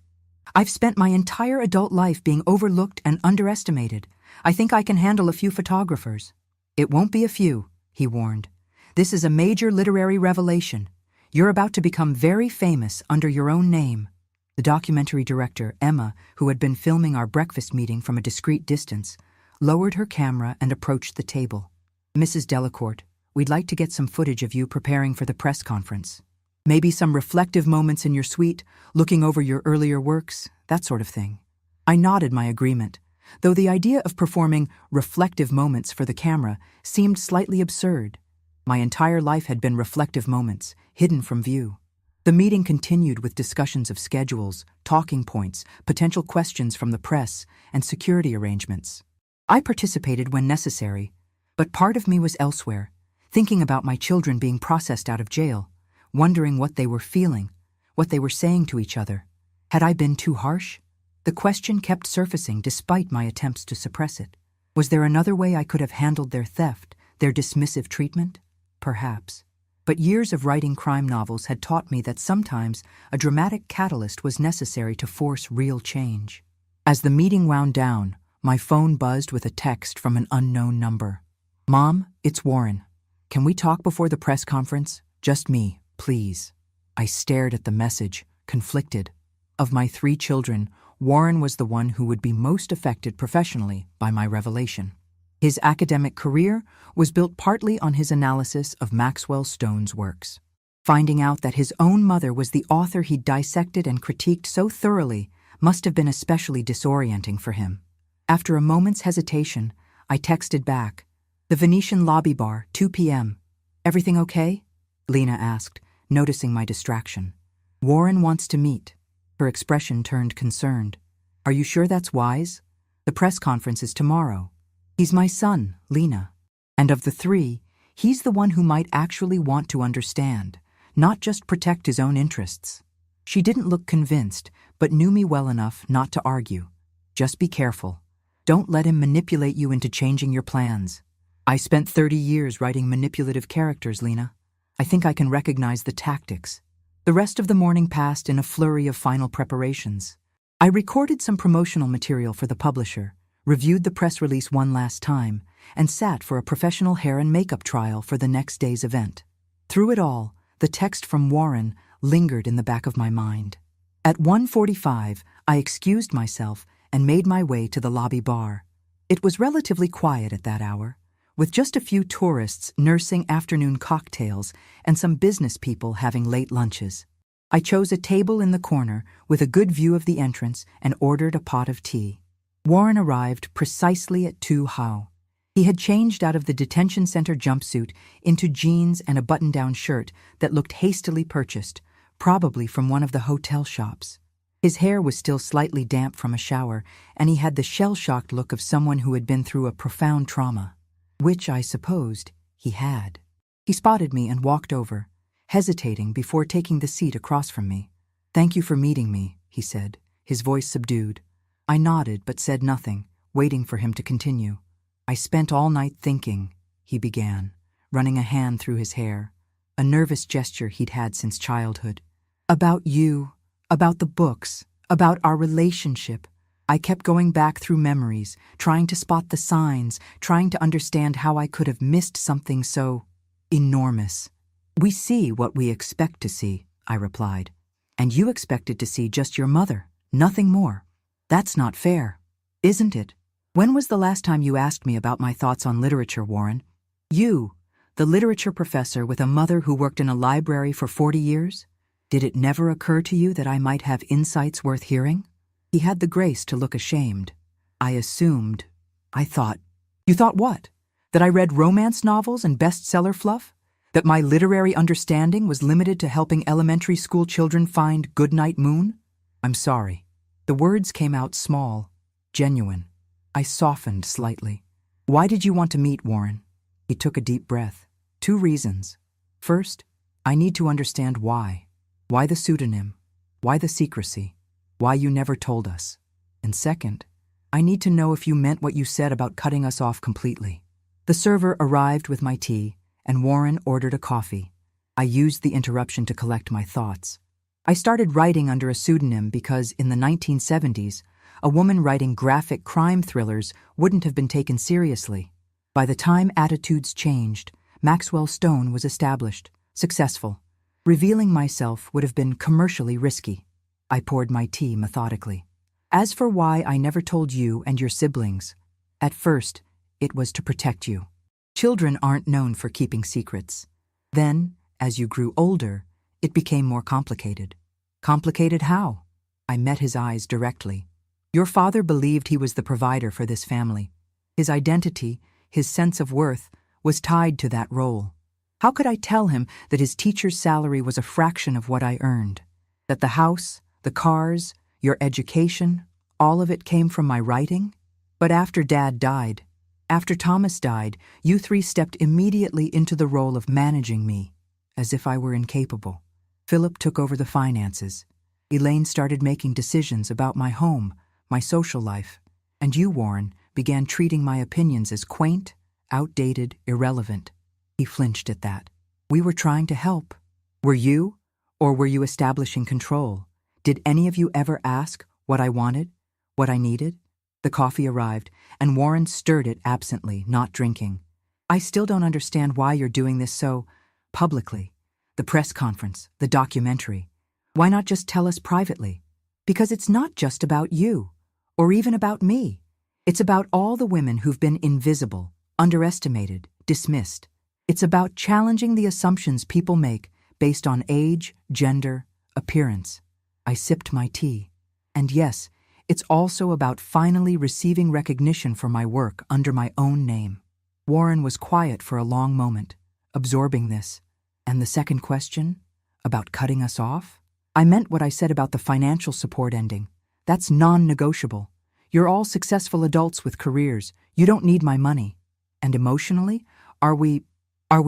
I've spent my entire adult life being overlooked and underestimated. I think I can handle a few photographers." "It won't be a few," he warned. "This is a major literary revelation. You're about to become very famous under your own name." The documentary director, Emma, who had been filming our breakfast meeting from a discreet distance, lowered her camera and approached the table. "Mrs. Delacour, we'd like to get some footage of you preparing for the press conference. Maybe some reflective moments in your suite, looking over your earlier works, that sort of thing." I nodded my agreement, though the idea of performing reflective moments for the camera seemed slightly absurd. My entire life had been reflective moments, hidden from view. The meeting continued with discussions of schedules, talking points, potential questions from the press, and security arrangements. I participated when necessary, but part of me was elsewhere, thinking about my children being processed out of jail, wondering what they were feeling, what they were saying to each other. Had I been too harsh? The question kept surfacing despite my attempts to suppress it. Was there another way I could have handled their theft, their dismissive treatment? Perhaps. But years of writing crime novels had taught me that sometimes a dramatic catalyst was necessary to force real change. As the meeting wound down, my phone buzzed with a text from an unknown number. "Mom, it's Warren. Can we talk before the press conference? Just me, please. I stared at the message, conflicted. Of my 3 children, Warren was the one who would be most affected professionally by my revelation. His academic career was built partly on his analysis of Maxwell Stone's works. Finding out that his own mother was the author he'd dissected and critiqued so thoroughly must have been especially disorienting for him. After a moment's hesitation, I texted back, "The Venetian lobby bar, 2 p.m. Everything okay?" Lena asked, noticing my distraction. "Warren wants to meet." Her expression turned concerned. "Are you sure that's wise? The press conference is tomorrow." "He's my son, Lena. And of the 3, he's the one who might actually want to understand, not just protect his own interests." She didn't look convinced, but knew me well enough not to argue. "Just be careful. Don't let him manipulate you into changing your plans." "I spent 30 years writing manipulative characters, Lena. I think I can recognize the tactics." The rest of the morning passed in a flurry of final preparations. I recorded some promotional material for the publisher, reviewed the press release one last time, and sat for a professional hair and makeup trial for the next day's event. Through it all, the text from Warren lingered in the back of my mind. At 1:45, I excused myself and made my way to the lobby bar. It was relatively quiet at that hour, with just a few tourists nursing afternoon cocktails and some business people having late lunches. I chose a table in the corner with a good view of the entrance and ordered a pot of tea. Warren arrived precisely at 2 how. He had changed out of the detention center jumpsuit into jeans and a button-down shirt that looked hastily purchased, probably from one of the hotel shops. His hair was still slightly damp from a shower, and he had the shell-shocked look of someone who had been through a profound trauma, which I supposed he had. He spotted me and walked over, hesitating before taking the seat across from me. "Thank you for meeting me," he said, his voice subdued. I nodded but said nothing, waiting for him to continue. "I spent all night thinking," he began, running a hand through his hair, a nervous gesture he'd had since childhood. "About you, about the books, about our relationship. I kept going back through memories, trying to spot the signs, trying to understand how I could have missed something so enormous." "We see what we expect to see," I replied. "And you expected to see just your mother, nothing more. That's not fair, isn't it? When was the last time you asked me about my thoughts on literature, Warren? You, the literature professor with a mother who worked in a library for 40 years? Did it never occur to you that I might have insights worth hearing?" He had the grace to look ashamed. I thought. "You thought what? That I read romance novels and bestseller fluff? That my literary understanding was limited to helping elementary school children find Goodnight Moon? I'm sorry." The words came out small, genuine. I softened slightly. "Why did you want to meet, Warren?" He took a deep breath. "2 reasons. First, I need to understand why. Why the pseudonym? Why the secrecy? Why you never told us? And second, I need to know if you meant what you said about cutting us off completely." The server arrived with my tea, and Warren ordered a coffee. I used the interruption to collect my thoughts. I started writing under a pseudonym because in the 1970s, a woman writing graphic crime thrillers wouldn't have been taken seriously. By the time attitudes changed, Maxwell Stone was established, successful. Revealing myself would have been commercially risky. I poured my tea methodically. "As for why I never told you and your siblings, at first, it was to protect you. Children aren't known for keeping secrets. Then, as you grew older, it became more complicated." "Complicated how?" I met his eyes directly. "Your father believed he was the provider for this family. His identity, his sense of worth, was tied to that role. How could I tell him that his teacher's salary was a fraction of what I earned? That the house, the cars, your education, all of it came from my writing? But after Dad died, after Thomas died, you 3 stepped immediately into the role of managing me, as if I were incapable. Philip took over the finances. Elaine started making decisions about my home, my social life, and you, Warren, began treating my opinions as quaint, outdated, irrelevant." He flinched at that. "We were trying to help. Were you? Or were you establishing control? Did any of you ever ask what I wanted, what I needed?" The coffee arrived, and Warren stirred it absently, not drinking. "I still don't understand why you're doing this so publicly. The press conference, the documentary. Why not just tell us privately? Because it's not just about you, or even about me. It's about all the women who've been invisible, underestimated, dismissed. It's about challenging the assumptions people make based on age, gender, appearance. I sipped my tea. And yes, it's also about finally receiving recognition for my work under my own name. Warren was quiet for a long moment, absorbing this. And the second question? About cutting us off? I meant what I said about the financial support ending. That's non-negotiable. You're all successful adults with careers. You don't need my money. And emotionally, are we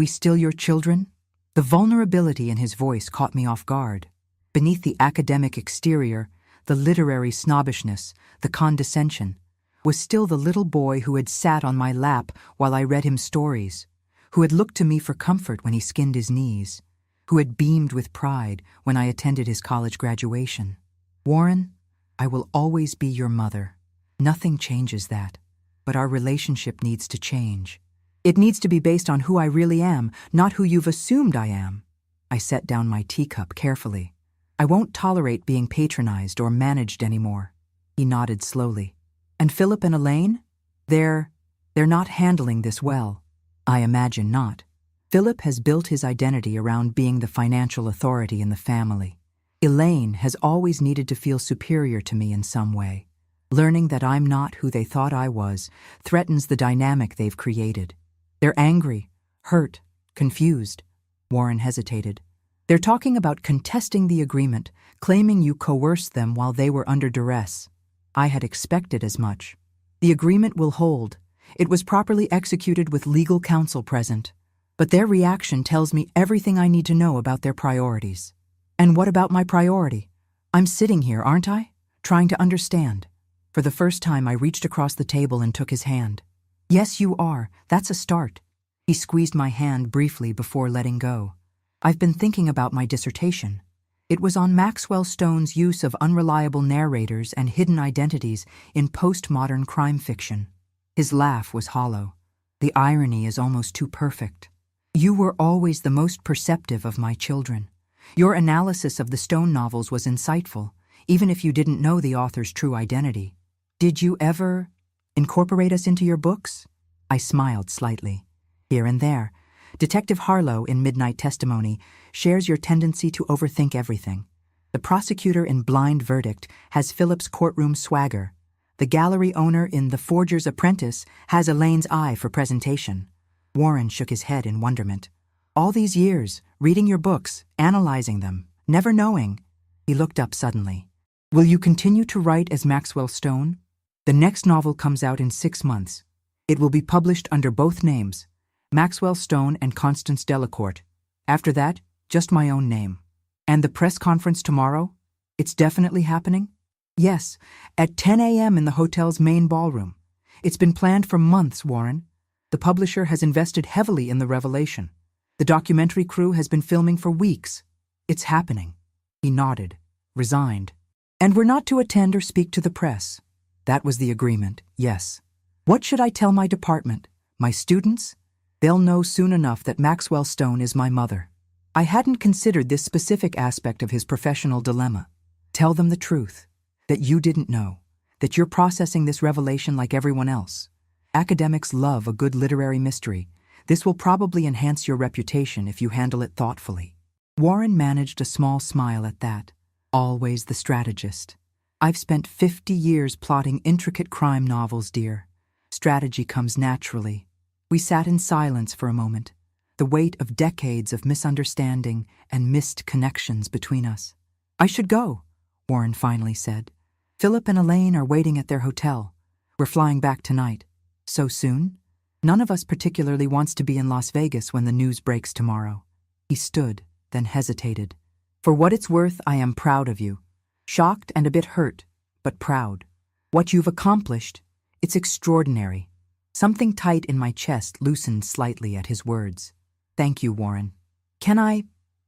still your children? The vulnerability in his voice caught me off guard. Beneath the academic exterior, the literary snobbishness, the condescension, was still the little boy who had sat on my lap while I read him stories, who had looked to me for comfort when he skinned his knees, who had beamed with pride when I attended his college graduation. Warren, I will always be your mother. Nothing changes that. But our relationship needs to change. It needs to be based on who I really am, not who you've assumed I am. I set down my teacup carefully. I won't tolerate being patronized or managed anymore. He nodded slowly. And Philip and Elaine? They're not handling this well. I imagine not. Philip has built his identity around being the financial authority in the family. Elaine has always needed to feel superior to me in some way. Learning that I'm not who they thought I was threatens the dynamic they've created. They're angry, hurt, confused. Warren hesitated. They're talking about contesting the agreement, claiming you coerced them while they were under duress. I had expected as much. The agreement will hold. It was properly executed with legal counsel present. But their reaction tells me everything I need to know about their priorities. And what about my priority? I'm sitting here, aren't I? Trying to understand. For the first time, I reached across the table and took his hand. Yes, you are. That's a start. He squeezed my hand briefly before letting go. I've been thinking about my dissertation. It was on Maxwell Stone's use of unreliable narrators and hidden identities in postmodern crime fiction. His laugh was hollow. The irony is almost too perfect. You were always the most perceptive of my children. Your analysis of the Stone novels was insightful, even if you didn't know the author's true identity. Did you ever incorporate us into your books? I smiled slightly. Here and there. Detective Harlow, in Midnight Testimony, shares your tendency to overthink everything. The prosecutor in Blind Verdict has Philip's courtroom swagger. The gallery owner in The Forger's Apprentice has Elaine's eye for presentation. Warren shook his head in wonderment. All these years, reading your books, analyzing them, never knowing. He looked up suddenly. Will you continue to write as Maxwell Stone? The next novel comes out in 6 months. It will be published under both names, Maxwell Stone and Constance Delacourt. After that, just my own name. And the press conference tomorrow? It's definitely happening? Yes, at 10 a.m. in the hotel's main ballroom. It's been planned for months, Warren. The publisher has invested heavily in the revelation. The documentary crew has been filming for weeks. It's happening. He nodded, resigned. And we're not to attend or speak to the press. That was the agreement, yes. What should I tell my department? My students? They'll know soon enough that Maxwell Stone is my mother. I hadn't considered this specific aspect of his professional dilemma. Tell them the truth. That you didn't know. That you're processing this revelation like everyone else. Academics love a good literary mystery. This will probably enhance your reputation if you handle it thoughtfully. Warren managed a small smile at that. Always the strategist. I've spent 50 years plotting intricate crime novels, dear. Strategy comes naturally. We sat in silence for a moment, the weight of decades of misunderstanding and missed connections between us. I should go, Warren finally said. Philip and Elaine are waiting at their hotel. We're flying back tonight. So soon? None of us particularly wants to be in Las Vegas when the news breaks tomorrow. He stood, then hesitated. For what it's worth, I am proud of you. Shocked and a bit hurt, but proud. What you've accomplished, it's extraordinary. Something tight in my chest loosened slightly at his words. Thank you, Warren.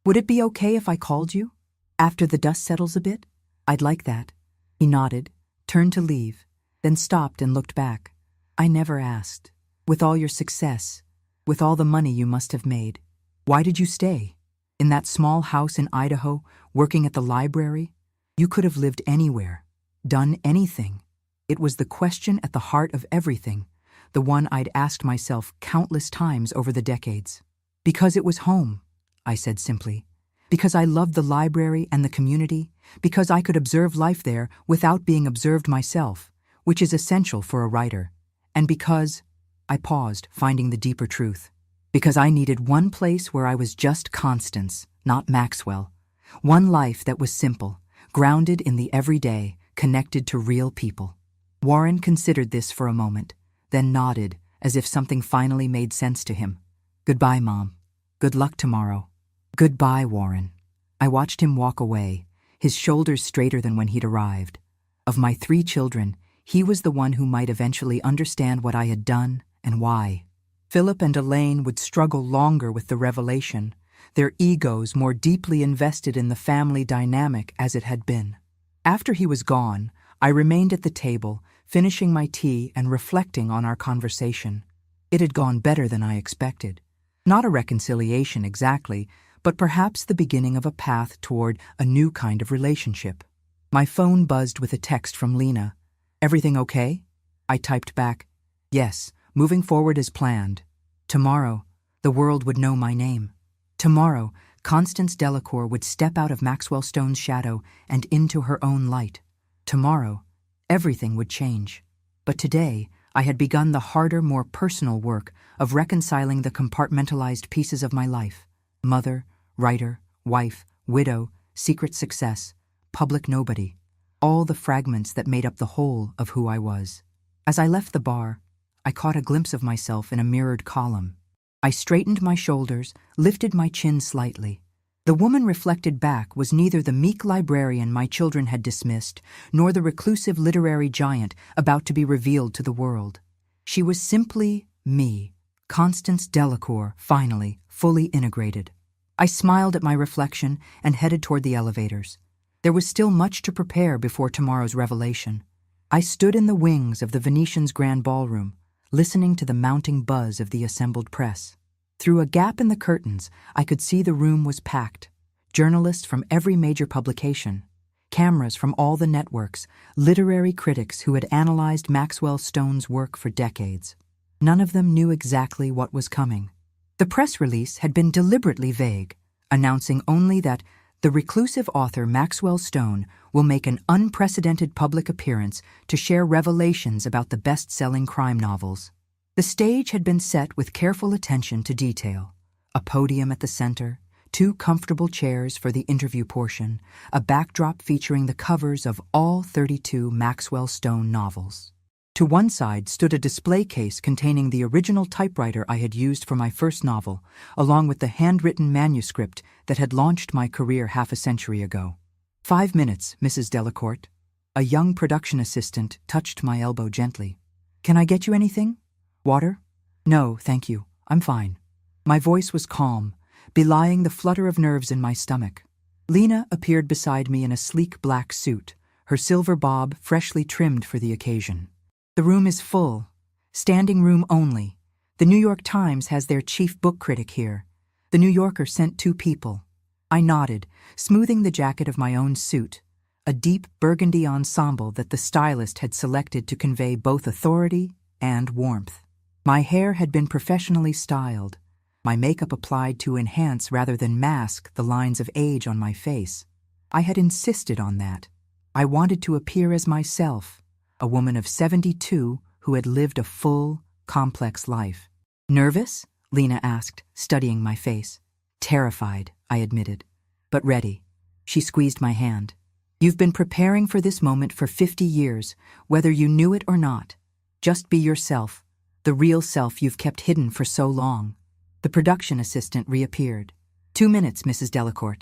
Would it be okay if I called you? After the dust settles a bit? I'd like that. He nodded, turned to leave, then stopped and looked back. I never asked. With all your success, with all the money you must have made, why did you stay? In that small house in Idaho, working at the library, you could have lived anywhere, done anything. It was the question at the heart of everything, the one I'd asked myself countless times over the decades. Because it was home, I said simply. Because I loved the library and the community, because I could observe life there without being observed myself, which is essential for a writer, and because I paused, finding the deeper truth. Because I needed one place where I was just Constance, not Maxwell. One life that was simple, grounded in the everyday, connected to real people. Warren considered this for a moment, then nodded, as if something finally made sense to him. Goodbye, Mom. Good luck tomorrow. Goodbye, Warren. I watched him walk away, his shoulders straighter than when he'd arrived. Of my 3 children, he was the one who might eventually understand what I had done and why. Philip and Elaine would struggle longer with the revelation, their egos more deeply invested in the family dynamic as it had been. After he was gone, I remained at the table, finishing my tea and reflecting on our conversation. It had gone better than I expected. Not a reconciliation exactly, but perhaps the beginning of a path toward a new kind of relationship. My phone buzzed with a text from Lena. Everything okay? I typed back, yes, moving forward as planned. Tomorrow, the world would know my name. Tomorrow, Constance Delacour would step out of Maxwell Stone's shadow and into her own light. Tomorrow, everything would change. But today, I had begun the harder, more personal work of reconciling the compartmentalized pieces of my life. Mother, writer, wife, widow, secret success, public nobody. All the fragments that made up the whole of who I was. As I left the bar, I caught a glimpse of myself in a mirrored column. I straightened my shoulders, lifted my chin slightly. The woman reflected back was neither the meek librarian my children had dismissed, nor the reclusive literary giant about to be revealed to the world. She was simply me, Constance Delacour, finally, fully integrated. I smiled at my reflection and headed toward the elevators. There was still much to prepare before tomorrow's revelation. I stood in the wings of the Venetian's grand ballroom, listening to the mounting buzz of the assembled press. Through a gap in the curtains, I could see the room was packed. Journalists from every major publication, cameras from all the networks, literary critics who had analyzed Maxwell Stone's work for decades. None of them knew exactly what was coming. The press release had been deliberately vague, announcing only that the reclusive author Maxwell Stone will make an unprecedented public appearance to share revelations about the best-selling crime novels. The stage had been set with careful attention to detail. A podium at the center, 2 comfortable chairs for the interview portion, a backdrop featuring the covers of all 32 Maxwell Stone novels. To one side stood a display case containing the original typewriter I had used for my first novel, along with the handwritten manuscript that had launched my career half a century ago. 5 minutes, Mrs. Delacour. A young production assistant touched my elbow gently. Can I get you anything? Water? No, thank you. I'm fine. My voice was calm, belying the flutter of nerves in my stomach. Lena appeared beside me in a sleek black suit, her silver bob freshly trimmed for the occasion. The room is full. Standing room only. The New York Times has their chief book critic here. The New Yorker sent 2 people. I nodded, smoothing the jacket of my own suit, a deep burgundy ensemble that the stylist had selected to convey both authority and warmth. My hair had been professionally styled, my makeup applied to enhance rather than mask the lines of age on my face. I had insisted on that. I wanted to appear as myself, a woman of 72 who had lived a full, complex life. Nervous? Lena asked, studying my face. Terrified, I admitted, but ready. She squeezed my hand. You've been preparing for this moment for 50 years, whether you knew it or not. Just be yourself, the real self you've kept hidden for so long. The production assistant reappeared. 2 minutes, Mrs. Delacour.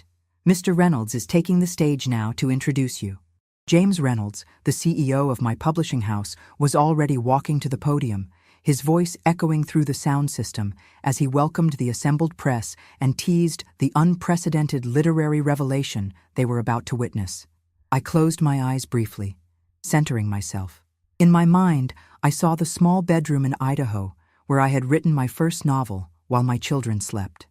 Mr. Reynolds is taking the stage now to introduce you. James Reynolds, the CEO of my publishing house, was already walking to the podium, his voice echoing through the sound system as he welcomed the assembled press and teased the unprecedented literary revelation they were about to witness. I closed my eyes briefly, centering myself. In my mind, I saw the small bedroom in Idaho where I had written my first novel while my children slept.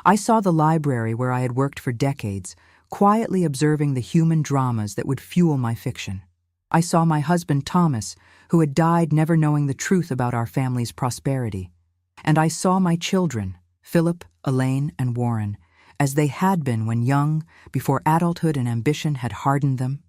I saw the library where I had worked for decades, quietly observing the human dramas that would fuel my fiction. I saw my husband Thomas, who had died never knowing the truth about our family's prosperity. And I saw my children, Philip, Elaine, and Warren, as they had been when young, before adulthood and ambition had hardened them,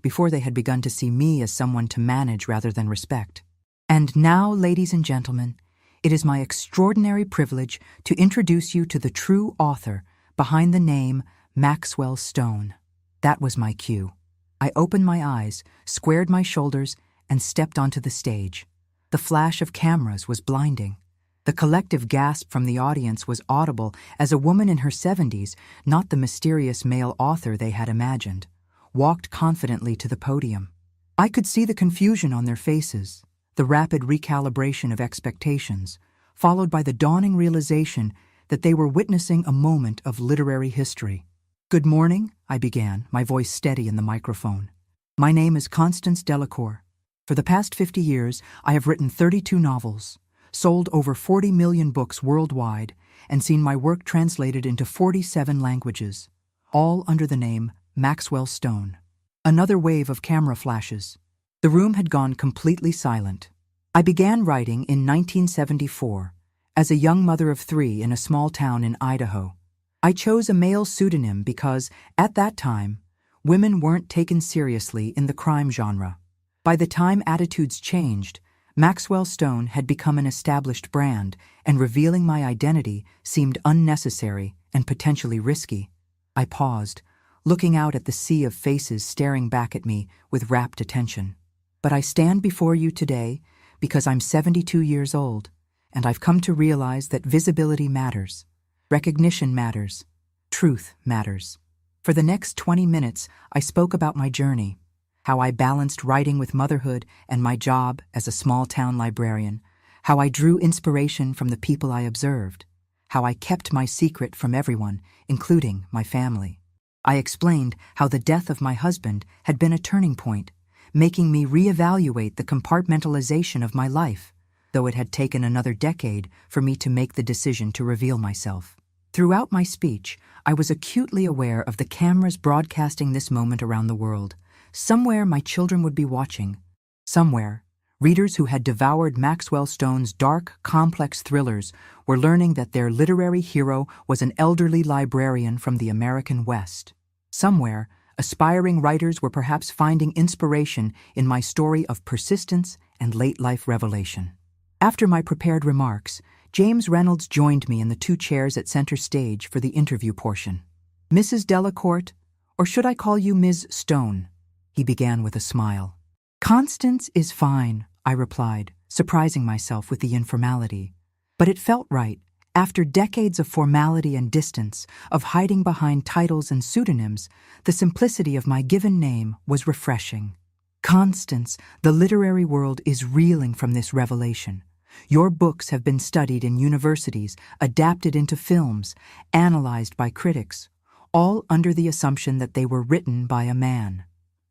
before they had begun to see me as someone to manage rather than respect. And now, ladies and gentlemen, it is my extraordinary privilege to introduce you to the true author behind the name Maxwell Stone. That was my cue. I opened my eyes, squared my shoulders, and stepped onto the stage. The flash of cameras was blinding. The collective gasp from the audience was audible as a woman in her 70s, not the mysterious male author they had imagined, walked confidently to the podium. I could see the confusion on their faces, the rapid recalibration of expectations, followed by the dawning realization that they were witnessing a moment of literary history. "Good morning," I began, my voice steady in the microphone. "My name is Constance Delacour. For the past 50 years, I have written 32 novels, sold over 40 million books worldwide, and seen my work translated into 47 languages, all under the name Maxwell Stone." Another wave of camera flashes. The room had gone completely silent. I began writing in 1974, as a young mother of 3 in a small town in Idaho. I chose a male pseudonym because, at that time, women weren't taken seriously in the crime genre. By the time attitudes changed, Maxwell Stone had become an established brand, and revealing my identity seemed unnecessary and potentially risky. I paused, looking out at the sea of faces staring back at me with rapt attention. But I stand before you today because I'm 72 years old, and I've come to realize that visibility matters, recognition matters, truth matters. For the next 20 minutes, I spoke about my journey, how I balanced writing with motherhood and my job as a small-town librarian, how I drew inspiration from the people I observed, how I kept my secret from everyone, including my family. I explained how the death of my husband had been a turning point, making me reevaluate the compartmentalization of my life, though it had taken another decade for me to make the decision to reveal myself. Throughout my speech, I was acutely aware of the cameras broadcasting this moment around the world. Somewhere my children would be watching. Somewhere, readers who had devoured Maxwell Stone's dark, complex thrillers were learning that their literary hero was an elderly librarian from the American West. Somewhere, aspiring writers were perhaps finding inspiration in my story of persistence and late-life revelation. After my prepared remarks, James Reynolds joined me in the 2 chairs at center stage for the interview portion. "Mrs. Delacour, or should I call you Ms. Stone?" he began with a smile. "Constance is fine," I replied, surprising myself with the informality. But it felt right. After decades of formality and distance, of hiding behind titles and pseudonyms, the simplicity of my given name was refreshing. "Constance, the literary world is reeling from this revelation. Your books have been studied in universities, adapted into films, analyzed by critics, all under the assumption that they were written by a man.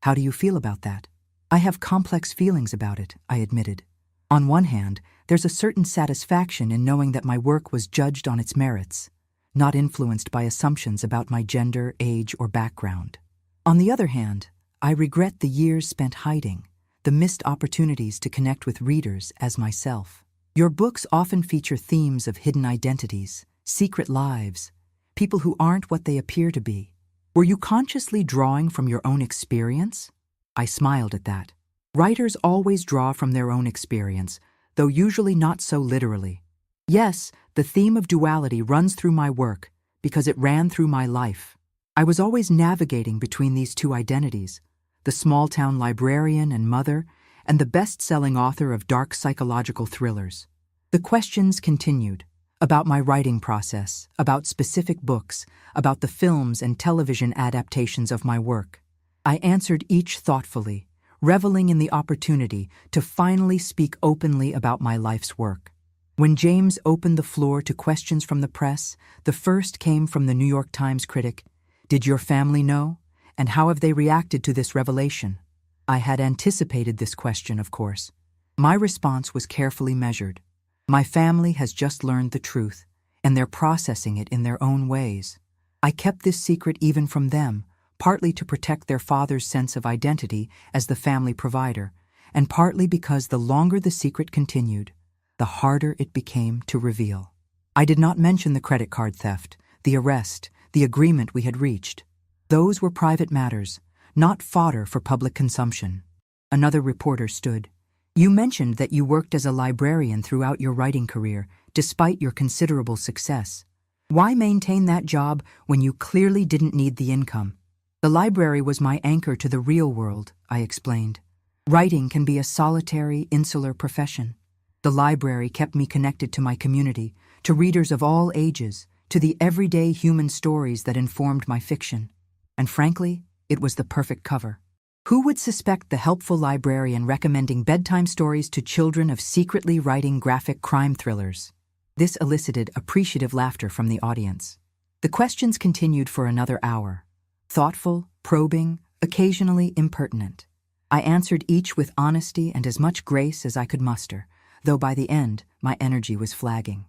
How do you feel about that?" "I have complex feelings about it," I admitted. On one hand, there's a certain satisfaction in knowing that my work was judged on its merits, not influenced by assumptions about my gender, age, or background. On the other hand, I regret the years spent hiding, the missed opportunities to connect with readers as myself. Your books often feature themes of hidden identities, secret lives, people who aren't what they appear to be. Were you consciously drawing from your own experience? I smiled at that. Writers always draw from their own experience, though usually not so literally. Yes, the theme of duality runs through my work because it ran through my life. I was always navigating between these 2 identities, the small-town librarian and mother, and the best-selling author of dark psychological thrillers. The questions continued, about my writing process, about specific books, about the films and television adaptations of my work. I answered each thoughtfully, reveling in the opportunity to finally speak openly about my life's work. When James opened the floor to questions from the press, the first came from the New York Times critic, "Did your family know? And how have they reacted to this revelation?" I had anticipated this question, of course. My response was carefully measured. My family has just learned the truth. and they're processing it in their own ways. I kept this secret even from them, partly to protect their father's sense of identity as the family provider, and partly because the longer the secret continued, the harder it became to reveal. I did not mention the credit card theft, the arrest, the agreement we had reached. Those were private matters, not fodder for public consumption. Another reporter stood. You mentioned that you worked as a librarian throughout your writing career, despite your considerable success. Why maintain that job when you clearly didn't need the income? The library was my anchor to the real world, I explained. Writing can be a solitary, insular profession. The library kept me connected to my community, to readers of all ages, to the everyday human stories that informed my fiction. And frankly, it was the perfect cover. Who would suspect the helpful librarian recommending bedtime stories to children of secretly writing graphic crime thrillers? This elicited appreciative laughter from the audience. The questions continued for another hour. Thoughtful, probing, occasionally impertinent. I answered each with honesty and as much grace as I could muster, though by the end, my energy was flagging.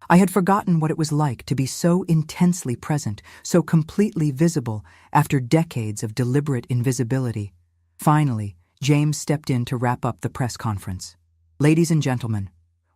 I had forgotten what it was like to be so intensely present, so completely visible after decades of deliberate invisibility. Finally, James stepped in to wrap up the press conference. Ladies and gentlemen,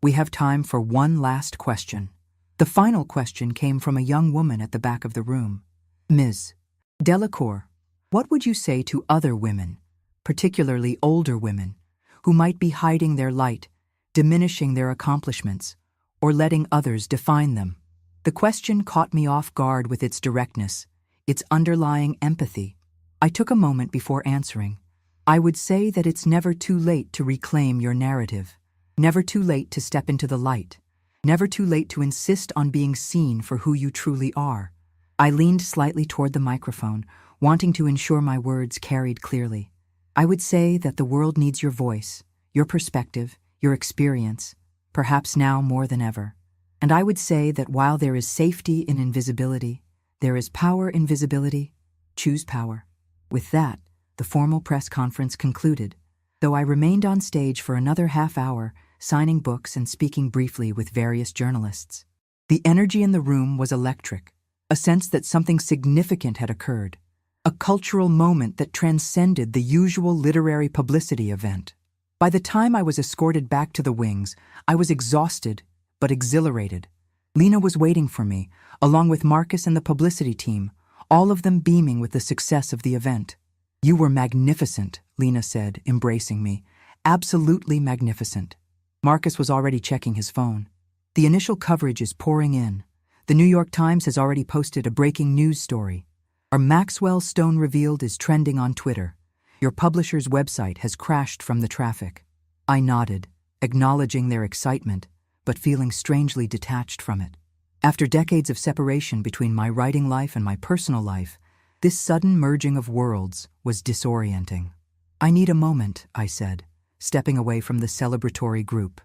we have time for one last question. The final question came from a young woman at the back of the room. Ms. Delacour, what would you say to other women, particularly older women, who might be hiding their light, diminishing their accomplishments, or letting others define them? The question caught me off guard with its directness, its underlying empathy. I took a moment before answering. I would say that it's never too late to reclaim your narrative, never too late to step into the light, never too late to insist on being seen for who you truly are. I leaned slightly toward the microphone, wanting to ensure my words carried clearly. I would say that the world needs your voice, your perspective, your experience, perhaps now more than ever. And I would say that while there is safety in invisibility, there is power in visibility. Choose power. With that, the formal press conference concluded, though I remained on stage for another half hour, signing books and speaking briefly with various journalists. The energy in the room was electric, a sense that something significant had occurred, a cultural moment that transcended the usual literary publicity event. By the time I was escorted back to the wings, I was exhausted, but exhilarated. Lena was waiting for me, along with Marcus and the publicity team, all of them beaming with the success of the event. You were magnificent, Lena said, embracing me. Absolutely magnificent. Marcus was already checking his phone. The initial coverage is pouring in. The New York Times has already posted a breaking news story. Our Maxwell Stone revealed is trending on Twitter. Your publisher's website has crashed from the traffic. I nodded, acknowledging their excitement, but feeling strangely detached from it. After decades of separation between my writing life and my personal life, this sudden merging of worlds was disorienting. I need a moment, I said, stepping away from the celebratory group.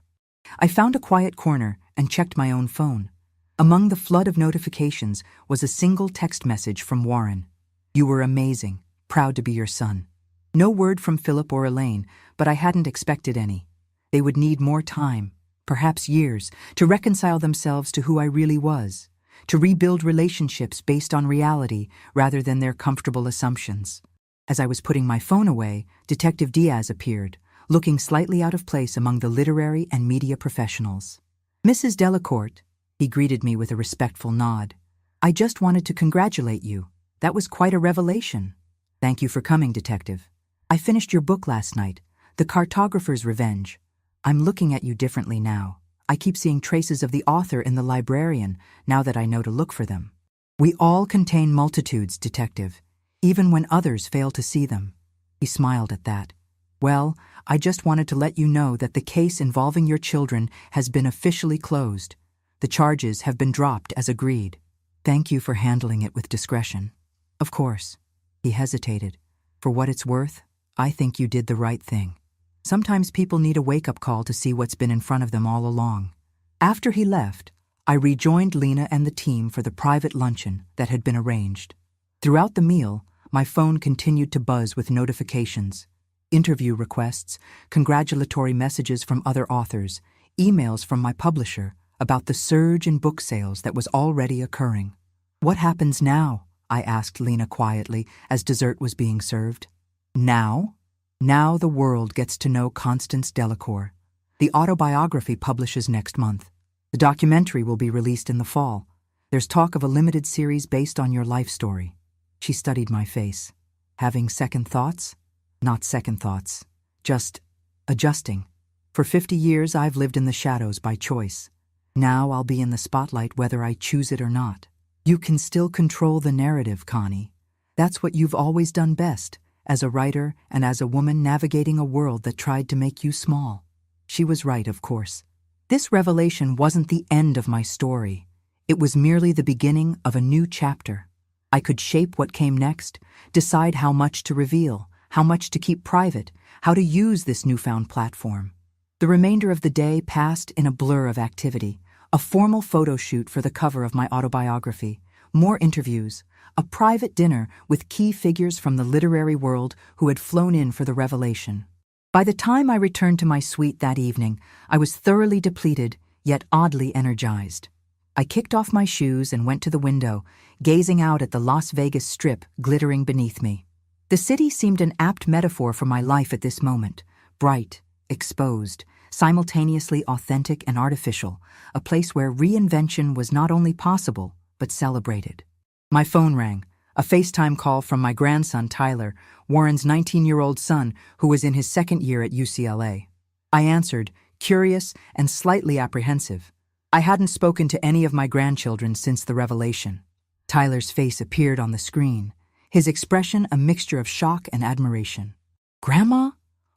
I found a quiet corner and checked my own phone. Among the flood of notifications was a single text message from Warren. You were amazing, proud to be your son. No word from Philip or Elaine, but I hadn't expected any. They would need more time, perhaps years, to reconcile themselves to who I really was, to rebuild relationships based on reality rather than their comfortable assumptions. As I was putting my phone away, Detective Diaz appeared, looking slightly out of place among the literary and media professionals. Mrs. Delacour, he greeted me with a respectful nod. I just wanted to congratulate you. That was quite a revelation. Thank you for coming, Detective. I finished your book last night, The Cartographer's Revenge. I'm looking at you differently now. I keep seeing traces of the author in the librarian, now that I know to look for them. We all contain multitudes, Detective, even when others fail to see them. He smiled at that. Well, I just wanted to let you know that the case involving your children has been officially closed. The charges have been dropped as agreed. Thank you for handling it with discretion. Of course. He hesitated. For what it's worth, I think you did the right thing. Sometimes people need a wake-up call to see what's been in front of them all along. After he left, I rejoined Lena and the team for the private luncheon that had been arranged. Throughout the meal, my phone continued to buzz with notifications, interview requests, congratulatory messages from other authors, emails from my publisher, about the surge in book sales that was already occurring. "What happens now?" I asked Lena quietly as dessert was being served. "Now? Now the world gets to know Constance Delacour. The autobiography publishes next month. The documentary will be released in the fall. There's talk of a limited series based on your life story." She studied my face. "Having second thoughts?" "Not second thoughts. Just adjusting. For 50 years I've lived in the shadows by choice. Now I'll be in the spotlight whether I choose it or not." "You can still control the narrative, Connie. That's what you've always done best, as a writer and as a woman navigating a world that tried to make you small." She was right, of course. This revelation wasn't the end of my story. It was merely the beginning of a new chapter. I could shape what came next, decide how much to reveal, how much to keep private, how to use this newfound platform. The remainder of the day passed in a blur of activity. A formal photo shoot for the cover of my autobiography, more interviews, a private dinner with key figures from the literary world who had flown in for the revelation. By the time I returned to my suite that evening, I was thoroughly depleted, yet oddly energized. I kicked off my shoes and went to the window, gazing out at the Las Vegas Strip glittering beneath me. The city seemed an apt metaphor for my life at this moment, bright, exposed, simultaneously authentic and artificial, a place where reinvention was not only possible, but celebrated. My phone rang, a FaceTime call from my grandson Tyler, Warren's 19-year-old son who was in his second year at UCLA. I answered, curious and slightly apprehensive. I hadn't spoken to any of my grandchildren since the revelation. Tyler's face appeared on the screen, his expression a mixture of shock and admiration. "Grandma?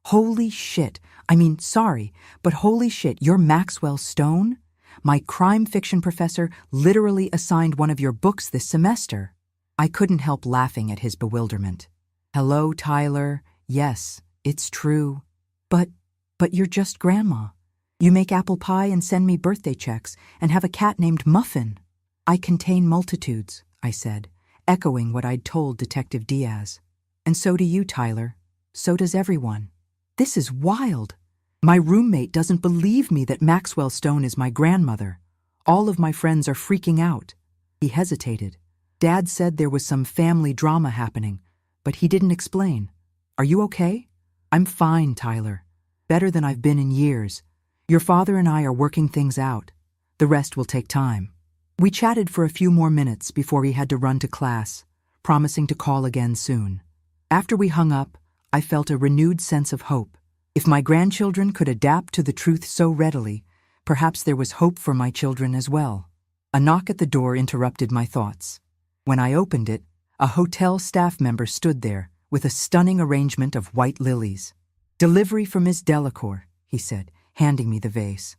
Holy shit. Sorry, but holy shit, you're Maxwell Stone? My crime fiction professor literally assigned one of your books this semester." I couldn't help laughing at his bewilderment. "Hello, Tyler. Yes, it's true. But you're just Grandma. You make apple pie and send me birthday checks and have a cat named Muffin." "I contain multitudes," I said, echoing what I'd told Detective Diaz. "And so do you, Tyler. So does everyone. This is wild. My roommate doesn't believe me that Maxwell Stone is my grandmother. All of my friends are freaking out." He hesitated. "Dad said there was some family drama happening, but he didn't explain. Are you okay?" "I'm fine, Tyler. Better than I've been in years. Your father and I are working things out. The rest will take time." We chatted for a few more minutes before he had to run to class, promising to call again soon. After we hung up, I felt a renewed sense of hope. If my grandchildren could adapt to the truth so readily, perhaps there was hope for my children as well. A knock at the door interrupted my thoughts. When I opened it, a hotel staff member stood there with a stunning arrangement of white lilies. "Delivery for Miss Delacour," he said, handing me the vase.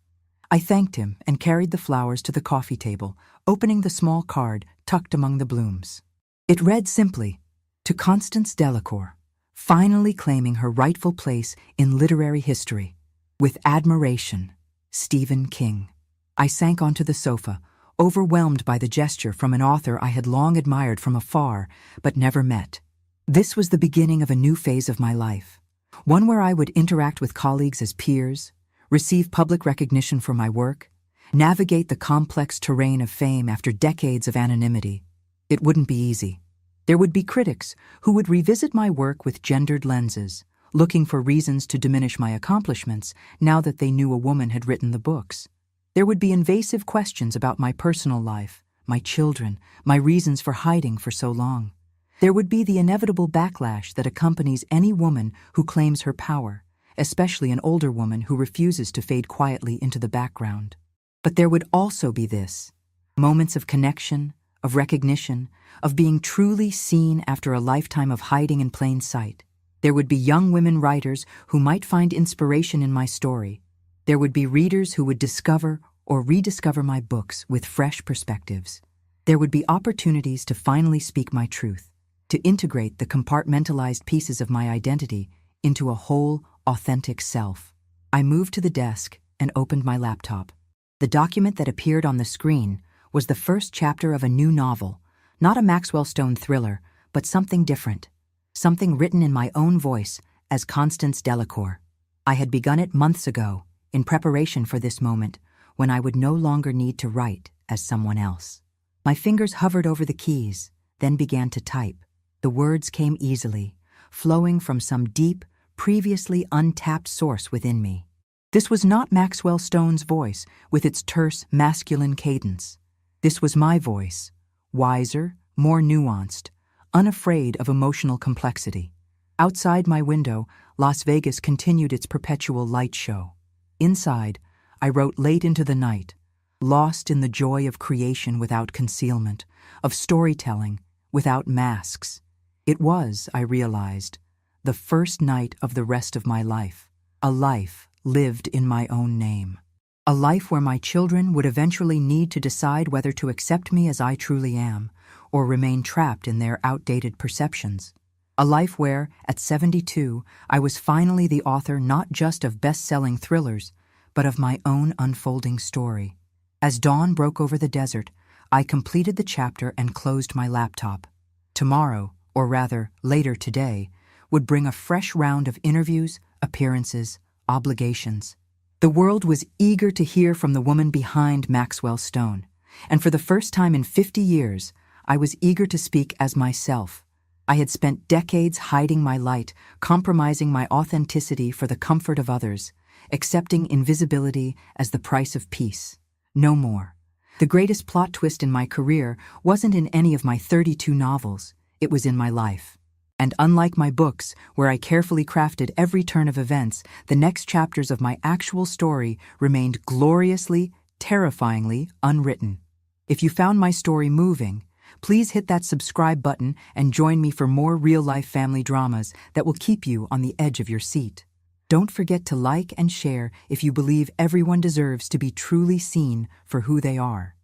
I thanked him and carried the flowers to the coffee table, opening the small card tucked among the blooms. It read simply, "To Constance Delacour, finally claiming her rightful place in literary history. With admiration, Stephen King." I sank onto the sofa, overwhelmed by the gesture from an author I had long admired from afar, but never met. This was the beginning of a new phase of my life, one where I would interact with colleagues as peers, receive public recognition for my work, navigate the complex terrain of fame after decades of anonymity. It wouldn't be easy. There would be critics who would revisit my work with gendered lenses, looking for reasons to diminish my accomplishments now that they knew a woman had written the books. There would be invasive questions about my personal life, my children, my reasons for hiding for so long. There would be the inevitable backlash that accompanies any woman who claims her power, especially an older woman who refuses to fade quietly into the background. But there would also be this: moments of connection, of recognition, of being truly seen after a lifetime of hiding in plain sight. There would be young women writers who might find inspiration in my story. There would be readers who would discover or rediscover my books with fresh perspectives. There would be opportunities to finally speak my truth, to integrate the compartmentalized pieces of my identity into a whole, authentic self. I moved to the desk and opened my laptop. The document that appeared on the screen was the first chapter of a new novel, not a Maxwell Stone thriller, but something different, something written in my own voice as Constance Delacour. I had begun it months ago, in preparation for this moment, when I would no longer need to write as someone else. My fingers hovered over the keys, then began to type. The words came easily, flowing from some deep, previously untapped source within me. This was not Maxwell Stone's voice with its terse, masculine cadence. This was my voice, wiser, more nuanced, unafraid of emotional complexity. Outside my window, Las Vegas continued its perpetual light show. Inside, I wrote late into the night, lost in the joy of creation without concealment, of storytelling without masks. It was, I realized, the first night of the rest of my life, a life lived in my own name. A life where my children would eventually need to decide whether to accept me as I truly am, or remain trapped in their outdated perceptions. A life where, at 72, I was finally the author not just of best-selling thrillers, but of my own unfolding story. As dawn broke over the desert, I completed the chapter and closed my laptop. Tomorrow, or rather later today, would bring a fresh round of interviews, appearances, obligations. The world was eager to hear from the woman behind Maxwell Stone, and for the first time in 50 years, I was eager to speak as myself. I had spent decades hiding my light, compromising my authenticity for the comfort of others, accepting invisibility as the price of peace. No more. The greatest plot twist in my career wasn't in any of my 32 novels, it was in my life. And unlike my books, where I carefully crafted every turn of events, the next chapters of my actual story remained gloriously, terrifyingly unwritten. If you found my story moving, please hit that subscribe button and join me for more real-life family dramas that will keep you on the edge of your seat. Don't forget to like and share if you believe everyone deserves to be truly seen for who they are.